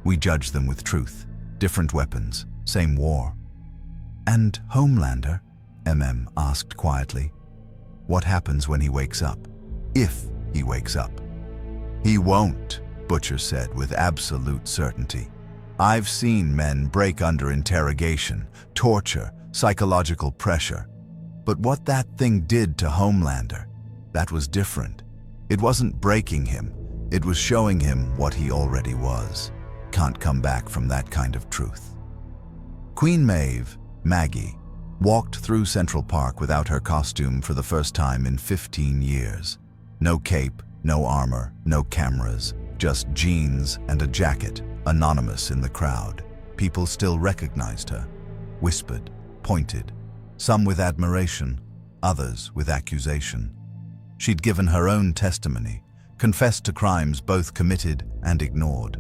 We judge them with truth. Different weapons, same war." "And Homelander?" asked quietly. "What happens when he wakes up? If he wakes up?" "He won't," Butcher said with absolute certainty. "I've seen men break under interrogation, torture, psychological pressure. But what that thing did to Homelander, that was different. It wasn't breaking him, it was showing him what he already was. Can't come back from that kind of truth." Queen Maeve, Maggie, walked through Central Park without her costume for the first time in 15 years. No cape, no armor, no cameras, just jeans and a jacket, anonymous in the crowd. People still recognized her, whispered, pointed, some with admiration, others with accusation. She'd given her own testimony, confessed to crimes both committed and ignored.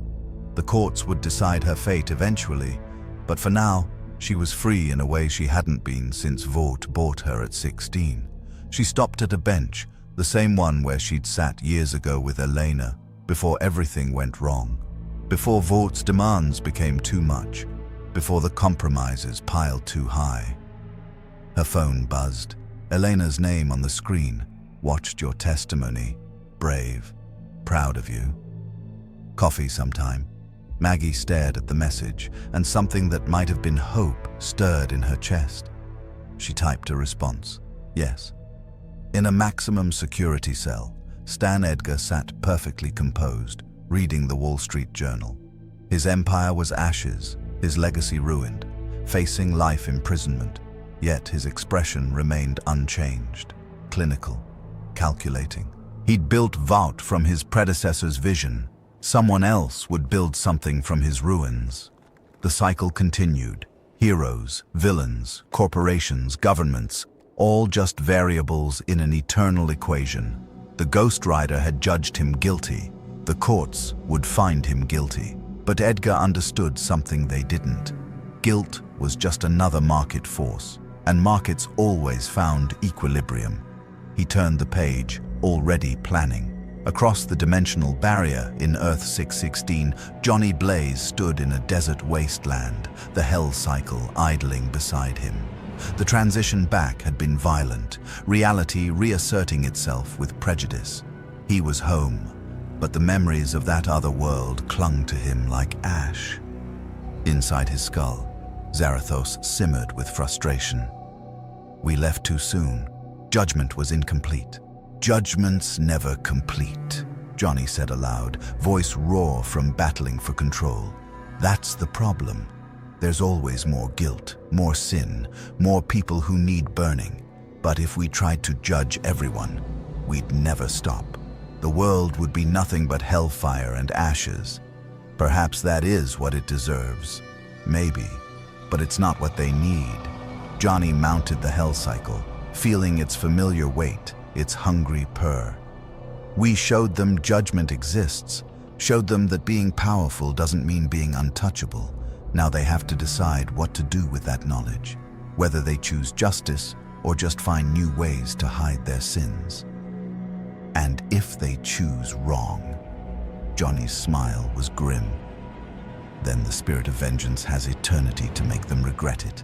The courts would decide her fate eventually, but for now, she was free in a way she hadn't been since Vought bought her at 16. She stopped at a bench, the same one where she'd sat years ago with Elena, before everything went wrong, before Vaught's demands became too much, before the compromises piled too high. Her phone buzzed. Elena's name on the screen. "Watched your testimony. Brave. Proud of you. Coffee sometime." Maggie stared at the message, and something that might have been hope stirred in her chest. She typed a response. "Yes." In a maximum security cell, Stan Edgar sat perfectly composed, reading the Wall Street Journal. His empire was ashes, his legacy ruined, facing life imprisonment, yet his expression remained unchanged, clinical, calculating. He'd built Vought from his predecessor's vision. Someone else would build something from his ruins. The cycle continued. Heroes, villains, corporations, governments, all just variables in an eternal equation. The Ghost Rider had judged him guilty. The courts would find him guilty. But Edgar understood something they didn't. Guilt was just another market force, and markets always found equilibrium. He turned the page, already planning. Across the dimensional barrier in Earth 616, Johnny Blaze stood in a desert wasteland, the hell cycle idling beside him. The transition back had been violent, reality reasserting itself with prejudice. He was home, but the memories of that other world clung to him like ash. Inside his skull, Zarathos simmered with frustration. We left too soon. Judgment was incomplete. Judgments never complete, Johnny said aloud, voice raw from battling for control. That's the problem. There's always more guilt, more sin, more people who need burning. But if we tried to judge everyone, we'd never stop. The world would be nothing but hellfire and ashes. Perhaps that is what it deserves. Maybe. But it's not what they need. Johnny mounted the hell cycle, feeling its familiar weight, its hungry purr. We showed them judgment exists, showed them that being powerful doesn't mean being untouchable. Now they have to decide what to do with that knowledge, whether they choose justice or just find new ways to hide their sins. And if they choose wrong, Johnny's smile was grim. Then the spirit of vengeance has eternity to make them regret it.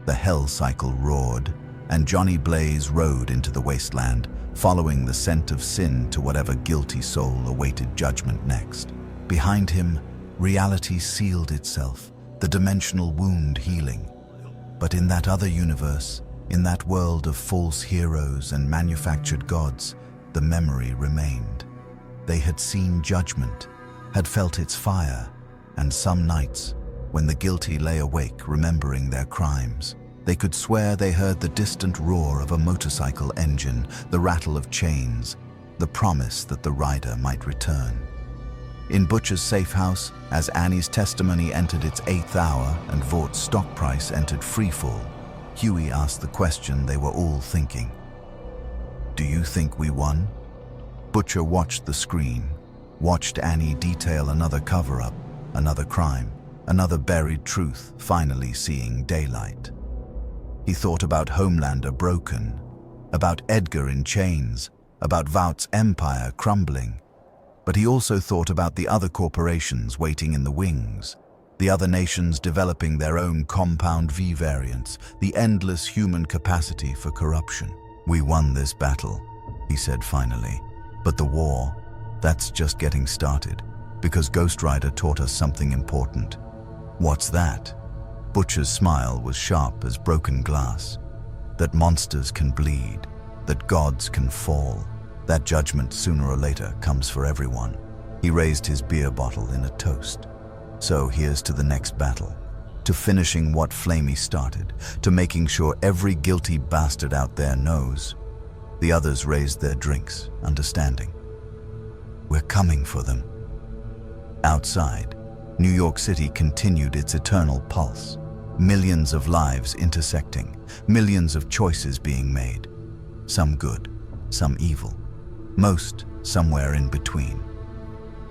The hell cycle roared, and Johnny Blaze rode into the wasteland, following the scent of sin to whatever guilty soul awaited judgment next. Behind him, reality sealed itself, the dimensional wound healing. But in that other universe, in that world of false heroes and manufactured gods, the memory remained. They had seen judgment, had felt its fire, and some nights, when the guilty lay awake remembering their crimes, they could swear they heard the distant roar of a motorcycle engine, the rattle of chains, the promise that the rider might return. In Butcher's safe house, as Annie's testimony entered its 8th hour and Vaught's stock price entered freefall, Huey asked the question they were all thinking. Do you think we won? Butcher watched the screen, watched Annie detail another cover-up, another crime, another buried truth finally seeing daylight. He thought about Homelander broken, about Edgar in chains, about Vought's empire crumbling. But he also thought about the other corporations waiting in the wings, the other nations developing their own compound V variants, the endless human capacity for corruption. We won this battle, he said finally. But the war, that's just getting started, because Ghost Rider taught us something important. What's that? Butcher's smile was sharp as broken glass. That monsters can bleed, that gods can fall, that judgment sooner or later comes for everyone. He raised his beer bottle in a toast. So here's to the next battle, to finishing what Flamey started, to making sure every guilty bastard out there knows. The others raised their drinks, understanding. We're coming for them. Outside, New York City continued its eternal pulse. Millions of lives intersecting, millions of choices being made. Some good, some evil, most somewhere in between.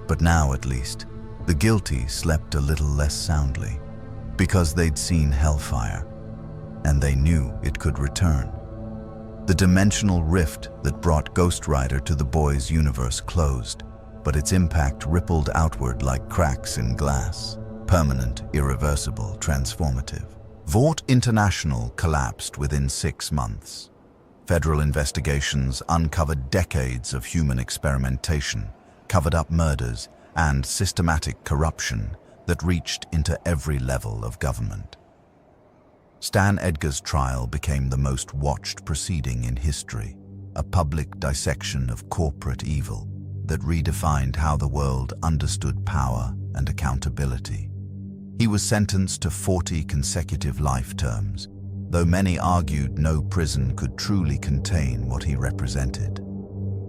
But now, at least, the guilty slept a little less soundly, because they'd seen hellfire, and they knew it could return. The dimensional rift that brought Ghost Rider to the boys' universe closed, but its impact rippled outward like cracks in glass, permanent, irreversible, transformative. Vought International collapsed within 6 months. Federal investigations uncovered decades of human experimentation, covered up murders, and systematic corruption that reached into every level of government. Stan Edgar's trial became the most watched proceeding in history, a public dissection of corporate evil that redefined how the world understood power and accountability. He was sentenced to 40 consecutive life terms, though many argued no prison could truly contain what he represented.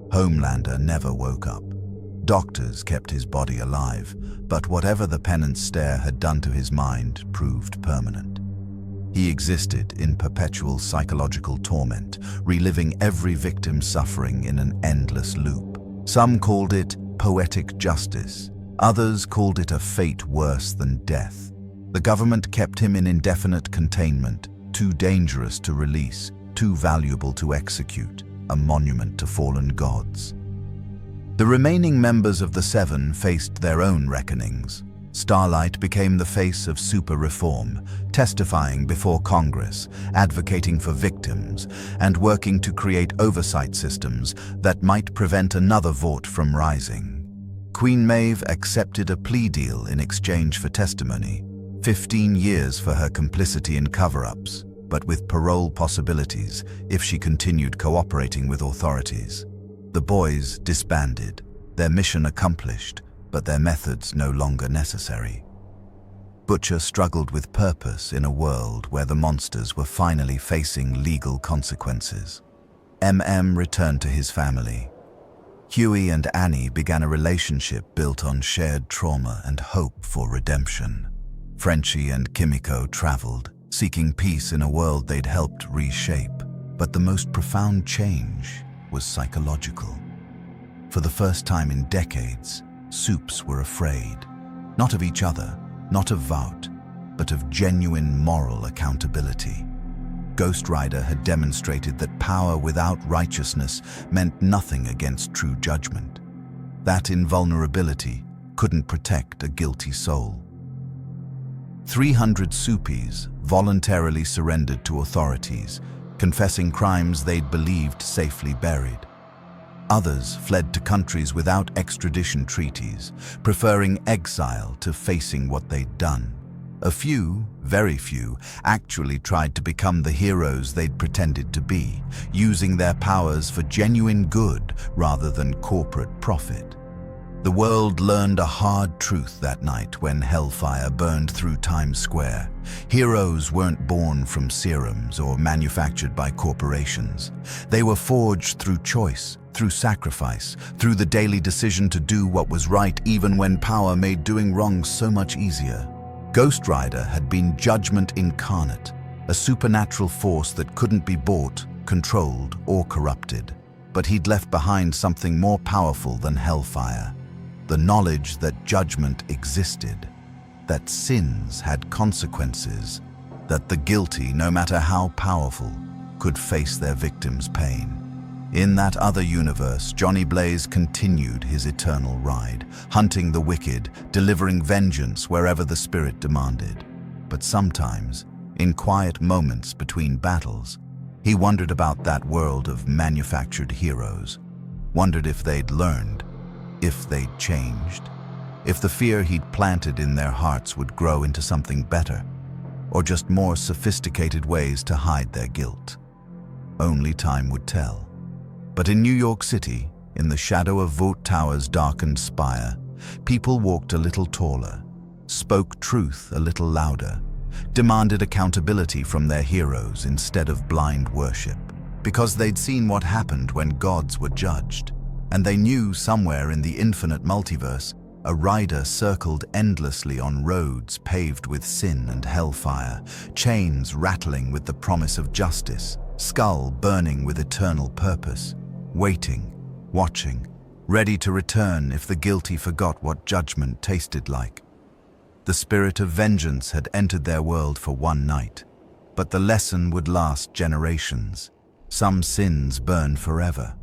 Homelander never woke up. Doctors kept his body alive, but whatever the penance stare had done to his mind proved permanent. He existed in perpetual psychological torment, reliving every victim's suffering in an endless loop. Some called it poetic justice. Others called it a fate worse than death. The government kept him in indefinite containment, too dangerous to release, too valuable to execute, a monument to fallen gods. The remaining members of the Seven faced their own reckonings. Starlight became the face of super reform, testifying before Congress, advocating for victims, and working to create oversight systems that might prevent another Vought from rising. Queen Maeve accepted a plea deal in exchange for testimony, 15 years for her complicity in cover-ups, but with parole possibilities if she continued cooperating with authorities. The boys disbanded, their mission accomplished, but their methods no longer necessary. Butcher struggled with purpose in a world where the monsters were finally facing legal consequences. MM returned to his family. Huey and Annie began a relationship built on shared trauma and hope for redemption. Frenchie and Kimiko traveled, seeking peace in a world they'd helped reshape. But the most profound change was psychological. For the first time in decades, Supes were afraid, not of each other, not of Vought, but of genuine moral accountability. Ghost Rider had demonstrated that power without righteousness meant nothing against true judgment. That invulnerability couldn't protect a guilty soul. 300 Supies voluntarily surrendered to authorities, confessing crimes they'd believed safely buried. Others fled to countries without extradition treaties, preferring exile to facing what they'd done. A few, very few, actually tried to become the heroes they'd pretended to be, using their powers for genuine good rather than corporate profit. The world learned a hard truth that night when hellfire burned through Times Square. Heroes weren't born from serums or manufactured by corporations. They were forged through choice, through sacrifice, through the daily decision to do what was right even when power made doing wrong so much easier. Ghost Rider had been judgment incarnate, a supernatural force that couldn't be bought, controlled, or corrupted. But he'd left behind something more powerful than hellfire. The knowledge that judgment existed, that sins had consequences, that the guilty, no matter how powerful, could face their victims' pain. In that other universe, Johnny Blaze continued his eternal ride, hunting the wicked, delivering vengeance wherever the spirit demanded. But sometimes, in quiet moments between battles, he wondered about that world of manufactured heroes, wondered if they'd learned, if they'd changed, if the fear he'd planted in their hearts would grow into something better, or just more sophisticated ways to hide their guilt. Only time would tell. But in New York City, in the shadow of Vought Tower's darkened spire, people walked a little taller, spoke truth a little louder, demanded accountability from their heroes instead of blind worship, because they'd seen what happened when gods were judged. And they knew somewhere in the infinite multiverse, a rider circled endlessly on roads paved with sin and hellfire, chains rattling with the promise of justice, skull burning with eternal purpose, waiting, watching, ready to return if the guilty forgot what judgment tasted like. The spirit of vengeance had entered their world for one night, but the lesson would last generations. Some sins burn forever.